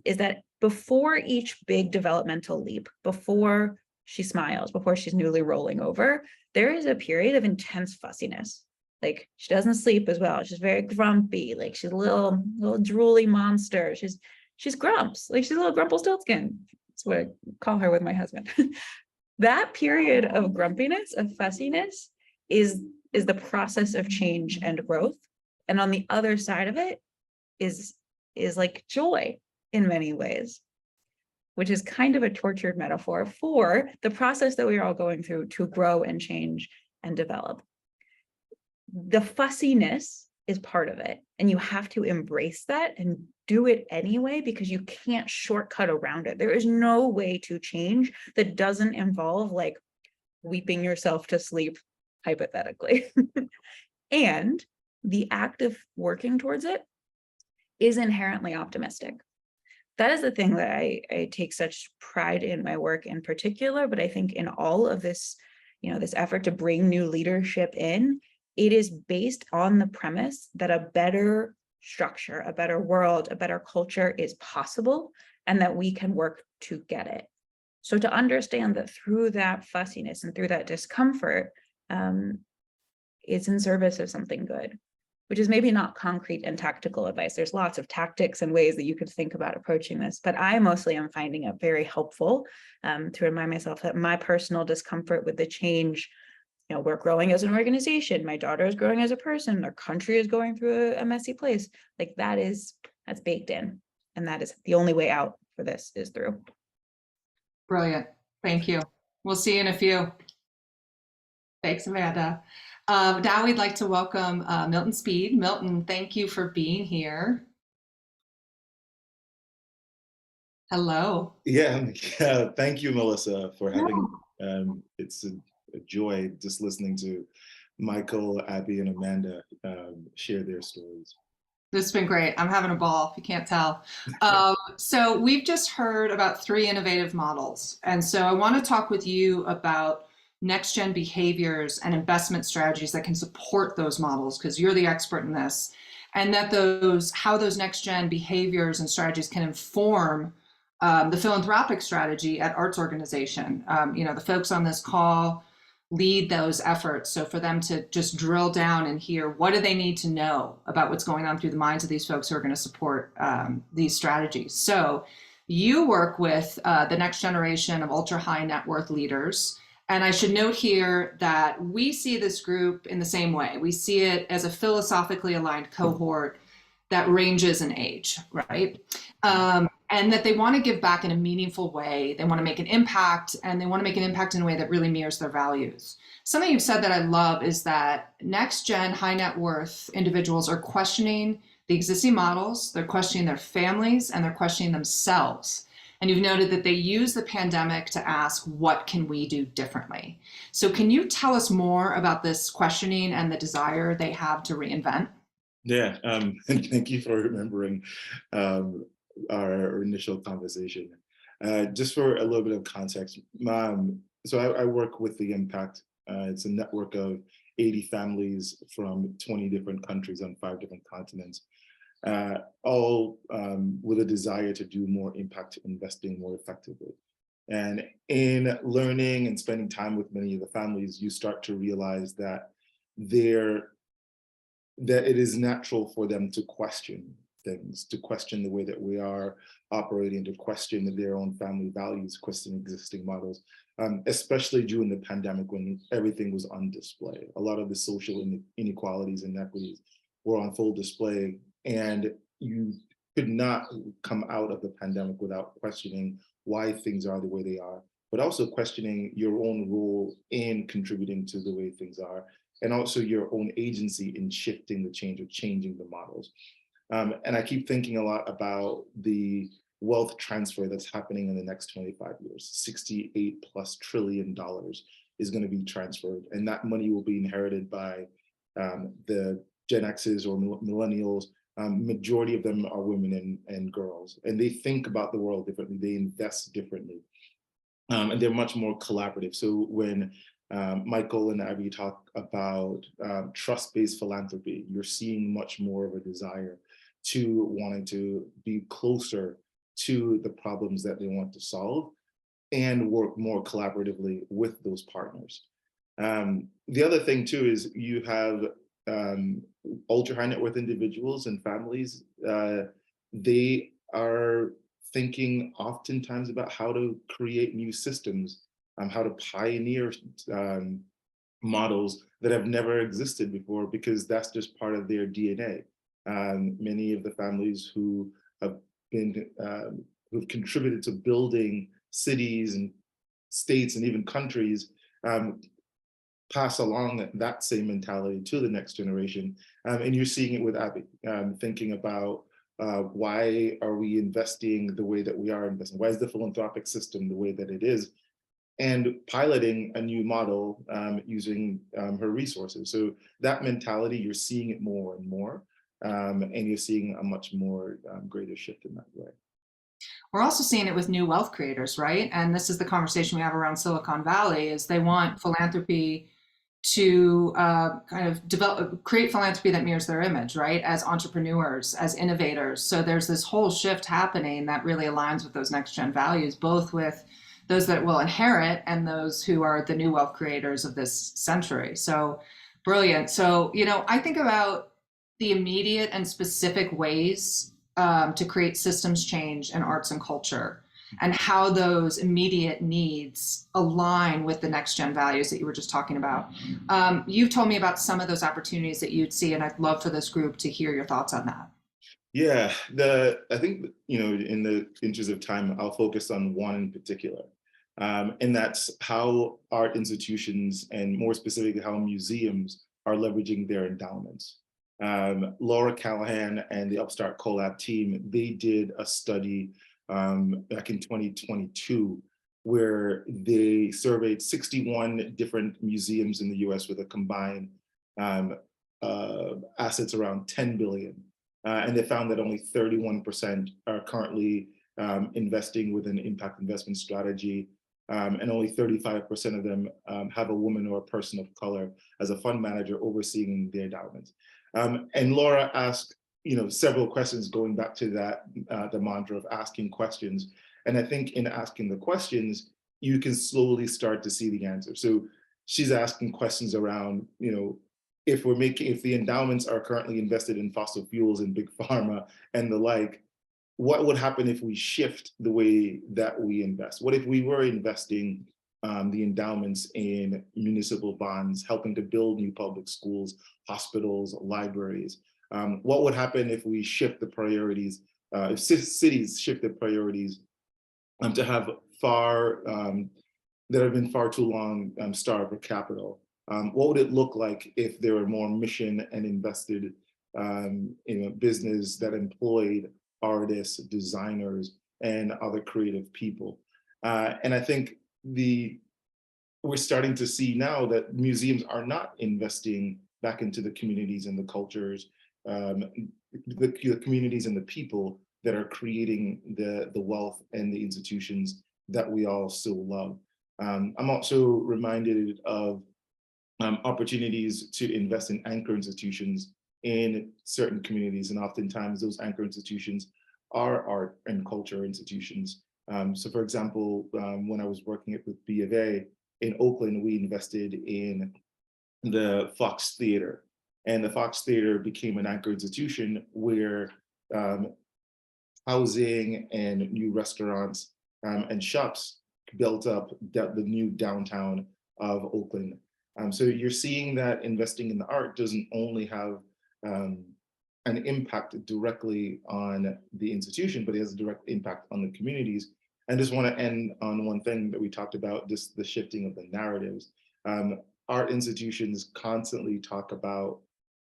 is that before each big developmental leap, before she smiles, before she's newly rolling over, there is a period of intense fussiness. Like, she doesn't sleep as well. She's very grumpy. Like, she's a little drooly monster. She's grumps. Like, she's a little Grumpelstiltskin. That's what I call her with my husband. That period of grumpiness, of fussiness, is the process of change and growth. And on the other side of it is like joy in many ways, which is kind of a tortured metaphor for the process that we are all going through to grow and change and develop. The fussiness is part of it, and you have to embrace that and do it anyway, because you can't shortcut around it. There is no way to change that doesn't involve like weeping yourself to sleep, hypothetically. And the act of working towards it is inherently optimistic. That is the thing that I take such pride in my work in particular, but I think in all of this, this effort to bring new leadership in, it is based on the premise that a better structure, a better world, a better culture is possible, and that we can work to get it. So to understand that through that fussiness and through that discomfort, it's in service of something good, which is maybe not concrete and tactical advice. There's lots of tactics and ways that you could think about approaching this, but I mostly am finding it very helpful to remind myself that my personal discomfort with the change, we're growing as an organization, my daughter is growing as a person, our country is going through a messy place. Like, that's baked in, and that is the only way out for this is through. Brilliant. Thank you. We'll see you in a few. Thanks, Amanda. Now we'd like to welcome Milton Speid. Milton, thank you for being here. Hello. Yeah, thank you, Melissa, for having me. It's a joy just listening to Michael, Abby, and Amanda share their stories. This has been great. I'm having a ball, if you can't tell. So we've just heard about 3 innovative models. And so I want to talk with you about next-gen behaviors and investment strategies that can support those models, because you're the expert in this, and that how those next-gen behaviors and strategies can inform the philanthropic strategy at arts organization. The folks on this call lead those efforts. So for them to just drill down and hear, what do they need to know about what's going on through the minds of these folks who are going to support these strategies? So you work with the next generation of ultra high net worth leaders. And I should note here that we see this group in the same way. We see it as a philosophically aligned cohort that ranges in age, right? And that they want to give back in a meaningful way. They want to make an impact, and they want to make an impact in a way that really mirrors their values. Something you've said that I love is that next gen high net worth individuals are questioning the existing models, they're questioning their families, and they're questioning themselves. And you've noted that they use the pandemic to ask, what can we do differently? So can you tell us more about this questioning and the desire they have to reinvent? Yeah, and thank you for remembering our initial conversation. Just for a little bit of context, I work with the Impact. It's a network of 80 families from 20 different countries on 5 different continents, all with a desire to do more impact investing more effectively. And in learning and spending time with many of the families, you start to realize that it is natural for them to question things, to question the way that we are operating, to question their own family values, question existing models, especially during the pandemic when everything was on display. A lot of the social inequalities and inequities were on full display, and you could not come out of the pandemic without questioning why things are the way they are, but also questioning your own role in contributing to the way things are, and also your own agency in shifting the change or changing the models. And I keep thinking a lot about the wealth transfer that's happening in the next 25 years. $68+ trillion is going to be transferred, and that money will be inherited by the Gen X's or millennials. Majority of them are women and girls, and they think about the world differently. They invest differently, and they're much more collaborative. So when Michael and Abby talk about trust-based philanthropy, you're seeing much more of a desire to wanting to be closer to the problems that they want to solve and work more collaboratively with those partners. The other thing too is you have ultra high net worth individuals and families. They are thinking oftentimes about how to create new systems, how to pioneer models that have never existed before, because that's just part of their DNA. Many of the families who have been who've contributed to building cities and states and even countries pass along that same mentality to the next generation. And you're seeing it with Abby, thinking about why are we investing the way that we are investing? Why is the philanthropic system the way that it is? And piloting a new model using her resources. So that mentality, you're seeing it more and more, and you're seeing a much more greater shift in that way. We're also seeing it with new wealth creators, right? And this is the conversation we have around Silicon Valley, is they want philanthropy to kind of create philanthropy that mirrors their image, right? As entrepreneurs, as innovators. So there's this whole shift happening that really aligns with those next gen values, both with those that will inherit and those who are the new wealth creators of this century. So brilliant. So, you know, I think about the immediate and specific ways to create systems change in arts and culture, and how those immediate needs align with the next gen values that you were just talking about. You've told me about some of those opportunities that you'd see, and I'd love for this group to hear your thoughts on that. Yeah, I think, you know, in the interest of time, I'll focus on one in particular. And that's how art institutions, and more specifically how museums, are leveraging their endowments. Laura Callahan and the Upstart Collab team, they did a study back in 2022 where they surveyed 61 different museums in the US with a combined assets around 10 billion. And they found that only 31% are currently investing with an impact investment strategy. And only 35% of them have a woman or a person of color as a fund manager overseeing their endowments. And Laura asked, you know, several questions going back to that, the mantra of asking questions. And I think in asking the questions, you can slowly start to see the answer. So she's asking questions around, you know, if the endowments are currently invested in fossil fuels and big pharma and the like, what would happen if we shift the way that we invest? What if we were investing the endowments in municipal bonds, helping to build new public schools, hospitals, libraries? What would happen if we shift the priorities, if cities shift the priorities to have that have been far too long starved for capital? What would it look like if there were more mission and invested in a business that employed artists, designers, and other creative people? And I think we're starting to see now that museums are not investing back into the communities and the cultures, the communities and the people that are creating the wealth and the institutions that we all so love. I'm also reminded of opportunities to invest in anchor institutions in certain communities, and oftentimes those anchor institutions are art and culture institutions. So for example, when I was working with B of A in Oakland, we invested in the Fox Theater, and the Fox Theater became an anchor institution where housing and new restaurants and shops built up the new downtown of Oakland. So you're seeing that investing in the art doesn't only have an impact directly on the institution, but it has a direct impact on the communities. I just want to end on one thing that we talked about, just the shifting of the narratives. Art institutions constantly talk about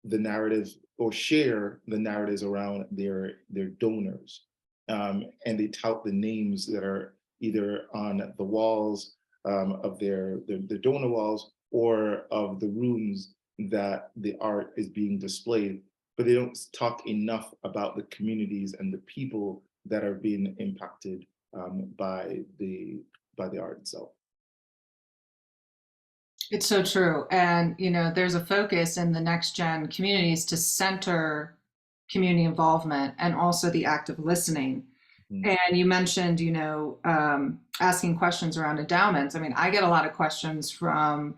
the narratives or share the narratives around their donors. And they tout the names that are either on the walls of their donor walls or of the rooms that the art is being displayed, but they don't talk enough about the communities and the people that are being impacted by the art itself. It's so true. And, you know, there's a focus in the next gen communities to center community involvement and also the act of listening. And you mentioned, you know, asking questions around endowments. I mean, I get a lot of questions from,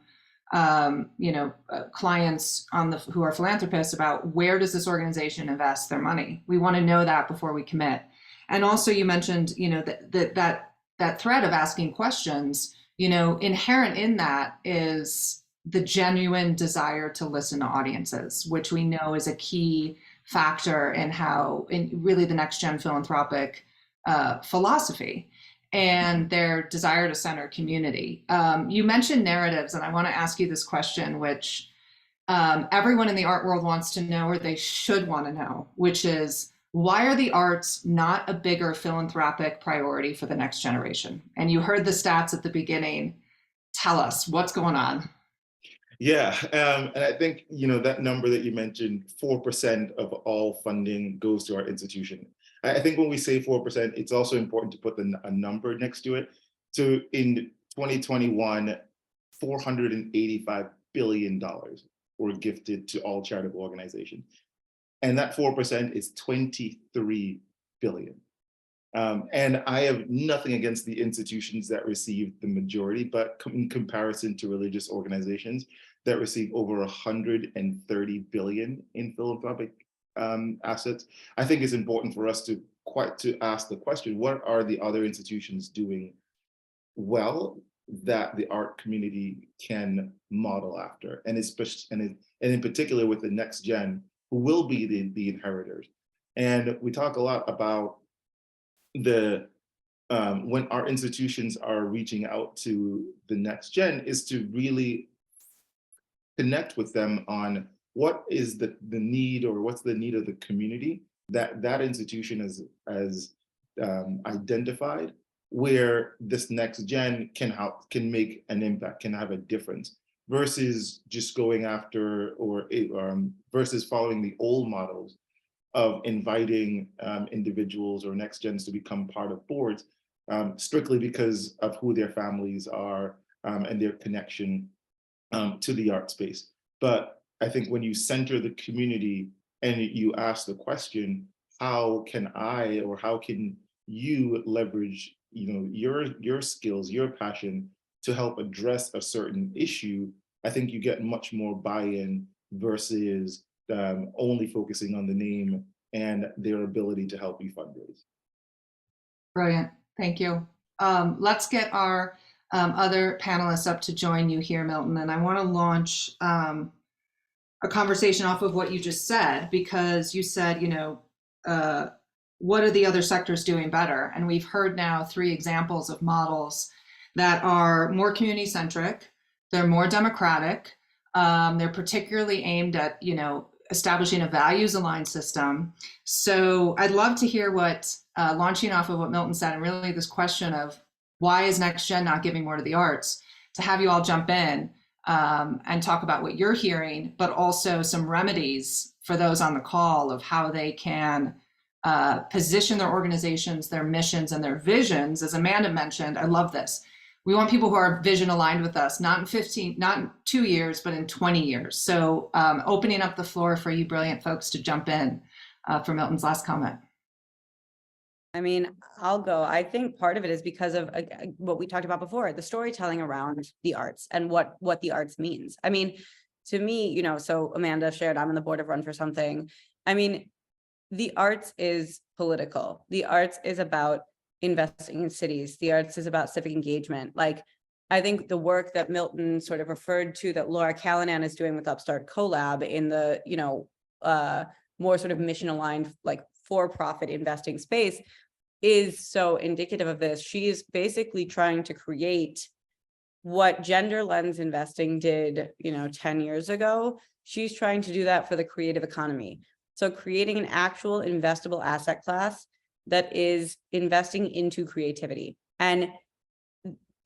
you know, clients who are philanthropists about where does this organization invest their money? We want to know that before we commit. And also you mentioned, you know, that thread of asking questions, you know, inherent in that is the genuine desire to listen to audiences, which we know is a key factor in how, in really the next gen philanthropic philosophy and their desire to center community. You mentioned narratives, and I want to ask you this question, which everyone in the art world wants to know, or they should want to know, which is, why are the arts not a bigger philanthropic priority for the next generation? And you heard the stats at the beginning. Tell us what's going on. Yeah, and I think, you know, that number that you mentioned, 4% of all funding goes to our institution. I think when we say 4%, it's also important to put a number next to it. So in 2021, $485 billion were gifted to all charitable organizations. And that 4% is 23 billion. And I have nothing against the institutions that receive the majority, but in comparison to religious organizations that receive over 130 billion in philanthropic assets, I think it's important for us to ask the question, what are the other institutions doing well that the art community can model after? And in particular with the next gen, who will be the inheritors. And we talk a lot about when our institutions are reaching out to the next gen, is to really connect with them on what is the need, or what's the need of the community that institution has identified, where this next gen can make an impact, can have a difference, versus just going after versus following the old models of inviting individuals or next gens to become part of boards strictly because of who their families are and their connection to the art space. But I think when you center the community and you ask the question, how can I, or how can you leverage, you know, your skills, your passion to help address a certain issue, I think you get much more buy-in versus only focusing on the name and their ability to help you fundraise. Brilliant, thank you. Let's get our other panelists up to join you here, Milton. And I want to launch a conversation off of what you just said, because you said, you know, what are the other sectors doing better? And we've heard now 3 examples of models that are more community-centric, they're more democratic, they're particularly aimed at, you know, establishing a values-aligned system. So I'd love to hear what, launching off of what Milton said, and really this question of why is Next Gen not giving more to the arts, to have you all jump in and talk about what you're hearing, but also some remedies for those on the call of how they can position their organizations, their missions, and their visions. As Amanda mentioned, I love this. We want people who are vision aligned with us, not in 15, not in 2 years, but in 20 years. So opening up the floor for you brilliant folks to jump in for Milton's last comment. I mean, I'll go. I think part of it is because of what we talked about before, the storytelling around the arts and what the arts means. I mean, to me, you know, so Amanda shared, I'm on the board of Run for Something. I mean, the arts is political. The arts is about investing in cities. The arts is about civic engagement. Like, I think the work that Milton sort of referred to, that Laura Callanan is doing with Upstart Collab in the, you know, more sort of mission aligned, like for-profit investing space, is so indicative of this. She is basically trying to create what gender lens investing did, you know, 10 years ago. She's trying to do that for the creative economy. So creating an actual investable asset class that is investing into creativity. And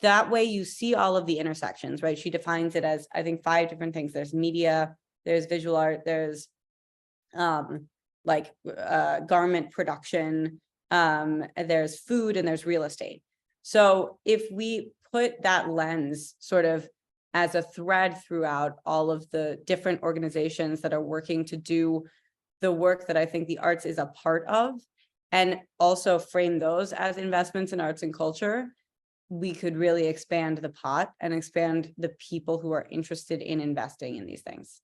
that way you see all of the intersections, right? She defines it as, I think, 5 different things. There's media, there's visual art, there's garment production, there's food, and there's real estate. So if we put that lens sort of as a thread throughout all of the different organizations that are working to do the work that I think the arts is a part of, and also frame those as investments in arts and culture, we could really expand the pot and expand the people who are interested in investing in these things.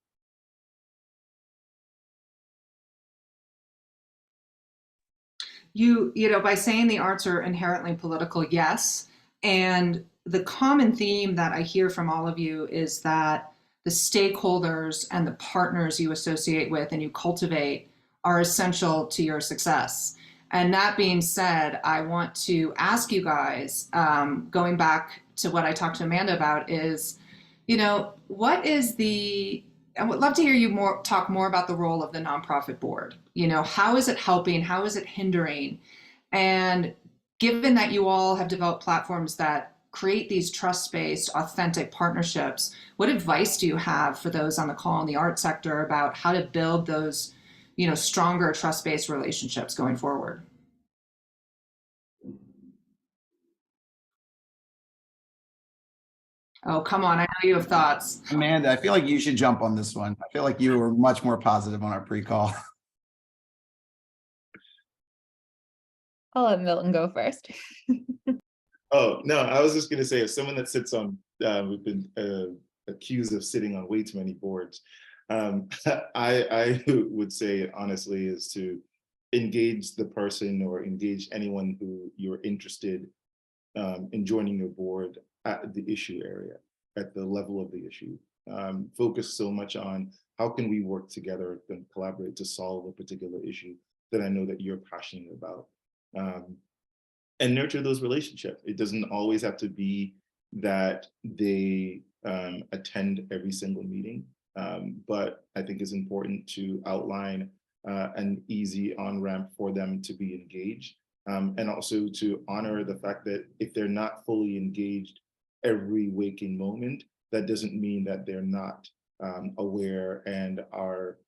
You know, by saying the arts are inherently political, yes. And the common theme that I hear from all of you is that the stakeholders and the partners you associate with and you cultivate are essential to your success. And that being said, I want to ask you guys, going back to what I talked to Amanda about, is, you know, I would love to hear you talk more about the role of the nonprofit board. You know, how is it helping? How is it hindering? And given that you all have developed platforms that create these trust-based, authentic partnerships, what advice do you have for those on the call in the art sector about how to build those, you know, stronger trust-based relationships going forward? Oh, come on. I know you have thoughts. Amanda, I feel like you should jump on this one. I feel like you were much more positive on our pre-call. I'll let Milton go first. Oh, no, I was just going to say, as someone that sits on, we've been accused of sitting on way too many boards. I would say, honestly, is to engage the person or engage anyone who you're interested in joining your board at the issue area, at the level of the issue. Focus so much on how can we work together and collaborate to solve a particular issue that I know that you're passionate about. And nurture those relationships. It doesn't always have to be that they attend every single meeting, but I think it's important to outline an easy on-ramp for them to be engaged, and also to honor the fact that if they're not fully engaged every waking moment, that doesn't mean that they're not aware and are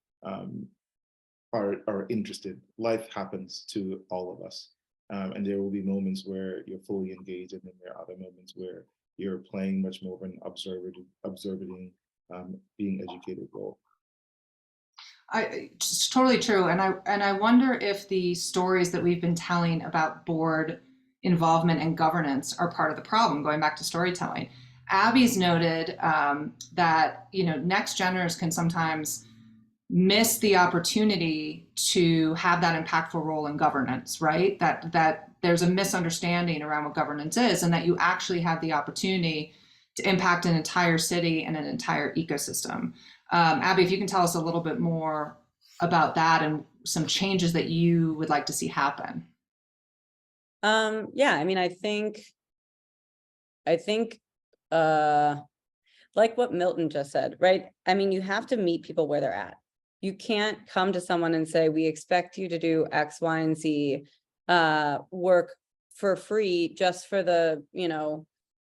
interested. Life happens to all of us. And there will be moments where you're fully engaged, and then there are other moments where you're playing much more of an observing, being educated role. It's totally true. And I wonder if the stories that we've been telling about board involvement and governance are part of the problem, going back to storytelling. Abby's noted that, you know, next geners can sometimes miss the opportunity to have that impactful role in governance, right? That there's a misunderstanding around what governance is, and that you actually have the opportunity to impact an entire city and an entire ecosystem. Abby, if you can tell us a little bit more about that and some changes that you would like to see happen. Yeah, I mean, I think like what Milton just said, right? I mean, you have to meet people where they're at. You can't come to someone and say, we expect you to do X, Y, and Z work for free just for the, you know,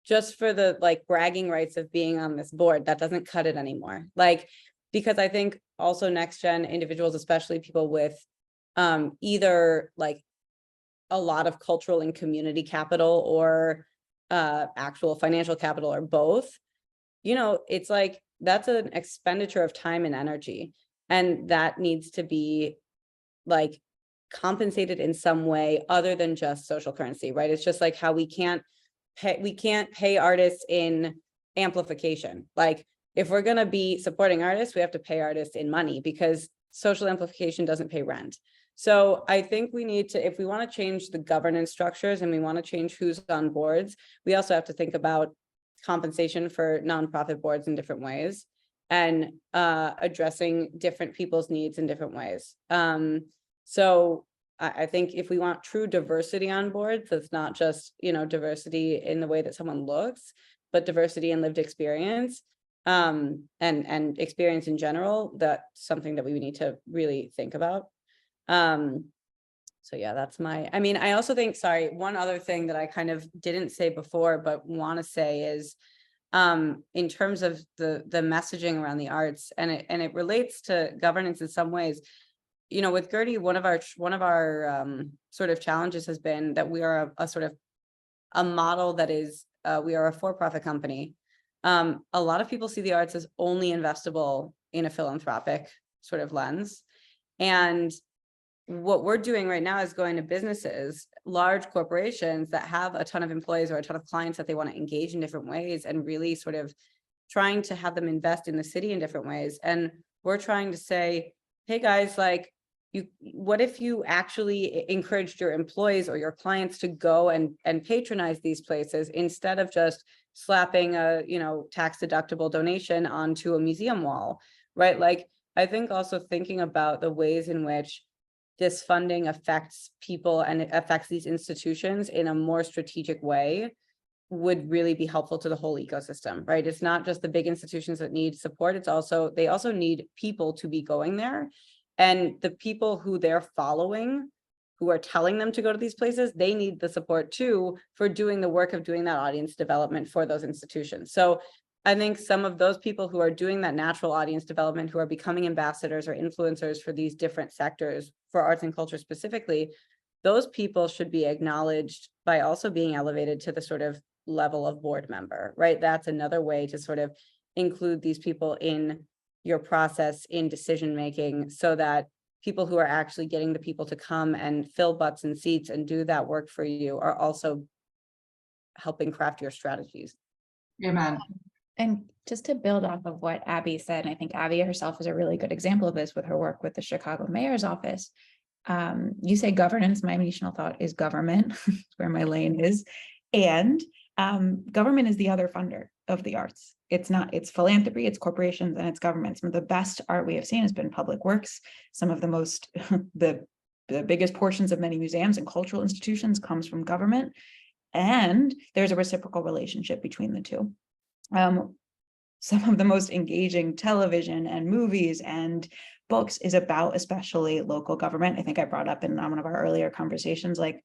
just for the like bragging rights of being on this board. That doesn't cut it anymore. Like, because I think also next gen individuals, especially people with either like a lot of cultural and community capital or actual financial capital or both, you know, it's like, that's an expenditure of time and energy. And that needs to be like compensated in some way other than just social currency, right? It's just like how we can't pay artists in amplification. Like if we're going to be supporting artists, we have to pay artists in money because social amplification doesn't pay rent. So I think we need to, if we want to change the governance structures and we want to change who's on boards, we also have to think about compensation for nonprofit boards in different ways and addressing different people's needs in different ways. So I think if we want true diversity on boards, that's not just, you know, diversity in the way that someone looks, but diversity in lived experience, and experience in general, that's something that we need to really think about. So yeah, that's my, I mean, I also think, sorry, one other thing that I kind of didn't say before, but want to say is, in terms of the messaging around the arts, and it relates to governance in some ways. You know, with GERTIE, one of our sort of challenges has been that we are a sort of a model that is, we are a for-profit company. A lot of people see the arts as only investable in a philanthropic sort of lens. And what we're doing right now is going to businesses, large corporations that have a ton of employees or a ton of clients that they want to engage in different ways, and really sort of trying to have them invest in the city in different ways. And we're trying to say, hey guys, like, what if you actually encouraged your employees or your clients to go and patronize these places instead of just slapping a, you know, tax deductible donation onto a museum wall, right? Like, I think also thinking about the ways in which this funding affects people and it affects these institutions in a more strategic way would really be helpful to the whole ecosystem, right? It's not just the big institutions that need support. It's also, they also need people to be going there. And the people who they're following, who are telling them to go to these places, they need the support too for doing the work of doing that audience development for those institutions. So I think some of those people who are doing that natural audience development, who are becoming ambassadors or influencers for these different sectors, for arts and culture specifically, those people should be acknowledged by also being elevated to the sort of level of board member, right? That's another way to sort of include these people in your process in decision making, so that people who are actually getting the people to come and fill butts and seats and do that work for you are also helping craft your strategies. Amen. And just to build off of what Abby said, and I think Abby herself is a really good example of this with her work with the Chicago Mayor's Office. You say governance, my initial thought is government, where my lane is. And government is the other funder of the arts. It's not, it's philanthropy, it's corporations, and it's government. Some of the best art we have seen has been public works. Some of the most, the biggest portions of many museums and cultural institutions comes from government. And there's a reciprocal relationship between the two. Some of the most engaging television and movies and books is about especially local government. I think I brought up in one of our earlier conversations, like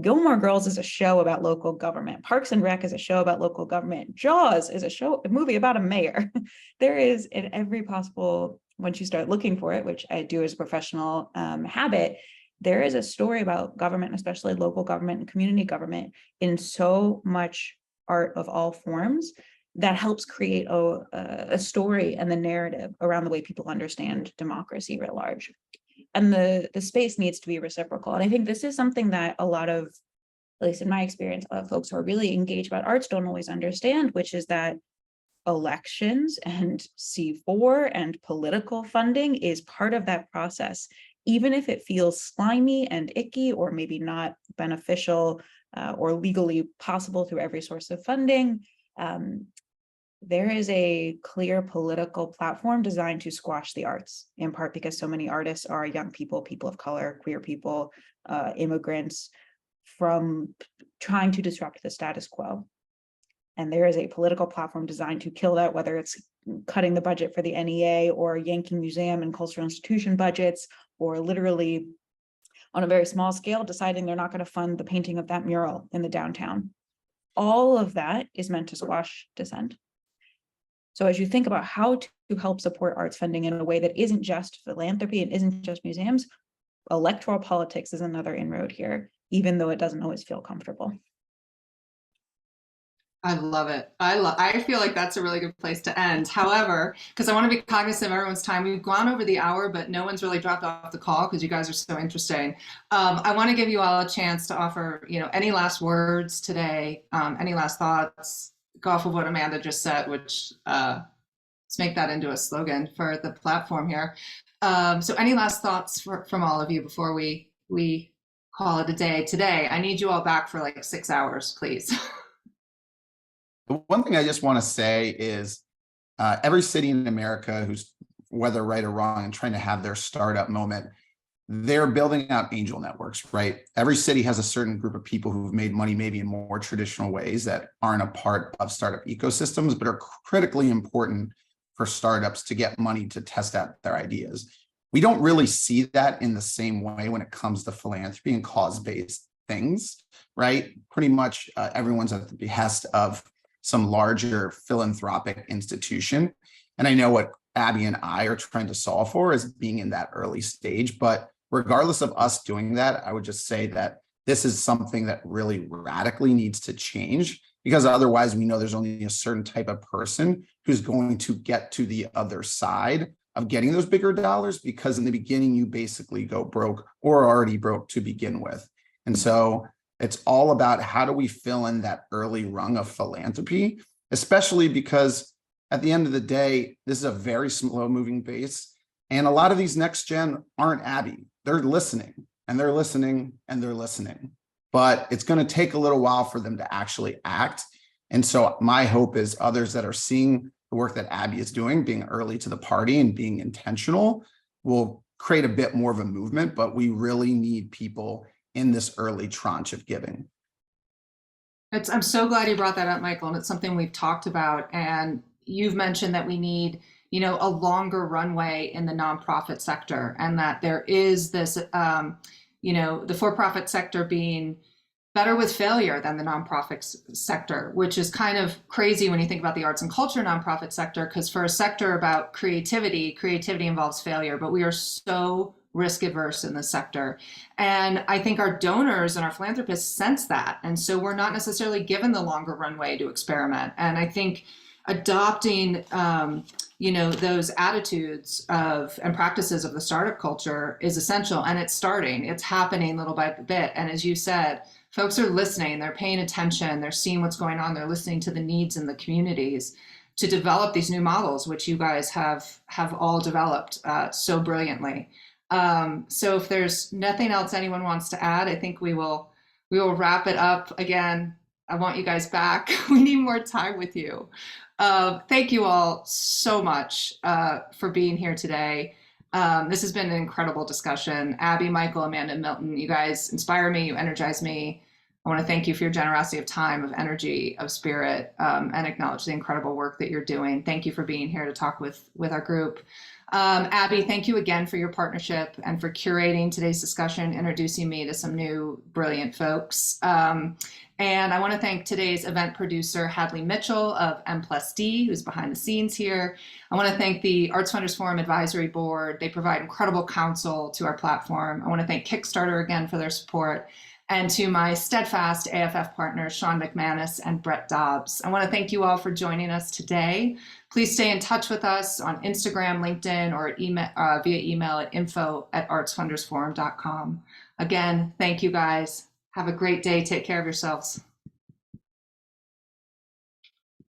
Gilmore Girls is a show about local government. Parks and Rec is a show about local government. Jaws is a movie about a mayor. There is, in every possible, once you start looking for it, which I do as a professional habit, there is a story about government, especially local government and community government, in so much art of all forms that helps create a story and the narrative around the way people understand democracy writ large. And the space needs to be reciprocal. And I think this is something that a lot of, at least in my experience, a lot of folks who are really engaged about arts don't always understand, which is that elections and C4 and political funding is part of that process. Even if it feels slimy and icky, or maybe not beneficial or legally possible through every source of funding, there is a clear political platform designed to squash the arts, in part because so many artists are young people, people of color, queer people, immigrants, from trying to disrupt the status quo. And there is a political platform designed to kill that, whether it's cutting the budget for the NEA or yanking museum and cultural institution budgets, or literally on a very small scale, deciding they're not going to fund the painting of that mural in the downtown. All of that is meant to squash dissent. So as you think about how to help support arts funding in a way that isn't just philanthropy and isn't just museums, electoral politics is another inroad here, even though it doesn't always feel comfortable. I love it. I feel like that's a really good place to end. However, because I want to be cognizant of everyone's time, we've gone over the hour, but no one's really dropped off the call because you guys are so interesting. I want to give you all a chance to offer, any last words today, any last thoughts, go off of what Amanda just said, which let's make that into a slogan for the platform here. So any last thoughts from all of you before we call it a day today? I need you all back for like 6 hours, please. The one thing I just want to say is every city in America who's, whether right or wrong, and trying to have their startup moment, they're building out angel networks, right? Every city has a certain group of people who've made money maybe in more traditional ways that aren't a part of startup ecosystems, but are critically important for startups to get money to test out their ideas. We don't really see that in the same way when it comes to philanthropy and cause-based things, right? Pretty much everyone's at the behest of some larger philanthropic institution. And I know what Abby and I are trying to solve for is being in that early stage. But regardless of us doing that, I would just say that this is something that really radically needs to change, because otherwise we know there's only a certain type of person who's going to get to the other side of getting those bigger dollars, because in the beginning you basically go broke or already broke to begin with. And so it's all about how do we fill in that early rung of philanthropy, especially because at the end of the day, this is a very slow moving base. And a lot of these next gen aren't Abby. They're listening and they're listening and they're listening, but it's going to take a little while for them to actually act. And so my hope is others that are seeing the work that Abby is doing, being early to the party and being intentional, will create a bit more of a movement, but we really need people in this early tranche of giving. I'm so glad you brought that up, Michael, and it's something we've talked about. And you've mentioned that we need, a longer runway in the nonprofit sector, and that there is this, the for-profit sector being better with failure than the nonprofit sector, which is kind of crazy when you think about the arts and culture nonprofit sector, because for a sector about creativity involves failure, but we are so risk averse in the sector. And I think our donors and our philanthropists sense that. And so we're not necessarily given the longer runway to experiment. And I think adopting, those attitudes and practices of the startup culture is essential. And it's starting, it's happening little by bit. And as you said, folks are listening, they're paying attention, they're seeing what's going on, they're listening to the needs in the communities to develop these new models, which you guys have all developed so brilliantly. So if there's nothing else anyone wants to add, I think we will wrap it up. Again, I want you guys back. We need more time with you. Thank you all so much for being here today. This has been an incredible discussion. Abby, Michael, Amanda, Milton, you guys inspire me, you energize me. I want to thank you for your generosity of time, of energy, of spirit, and acknowledge the incredible work that you're doing. Thank you for being here to talk with our group. Abby, thank you again for your partnership and for curating today's discussion, introducing me to some new brilliant folks. And I want to thank today's event producer, Hadley Mitchell of M+D, who's behind the scenes here. I want to thank the Arts Funders Forum Advisory Board. They provide incredible counsel to our platform. I want to thank Kickstarter again for their support. And to my steadfast AFF partners, Sean McManus and Brett Dobbs. I want to thank you all for joining us today. Please stay in touch with us on Instagram, LinkedIn, or via email at info@artsfundersforum.com. Again, thank you guys. Have a great day. Take care of yourselves.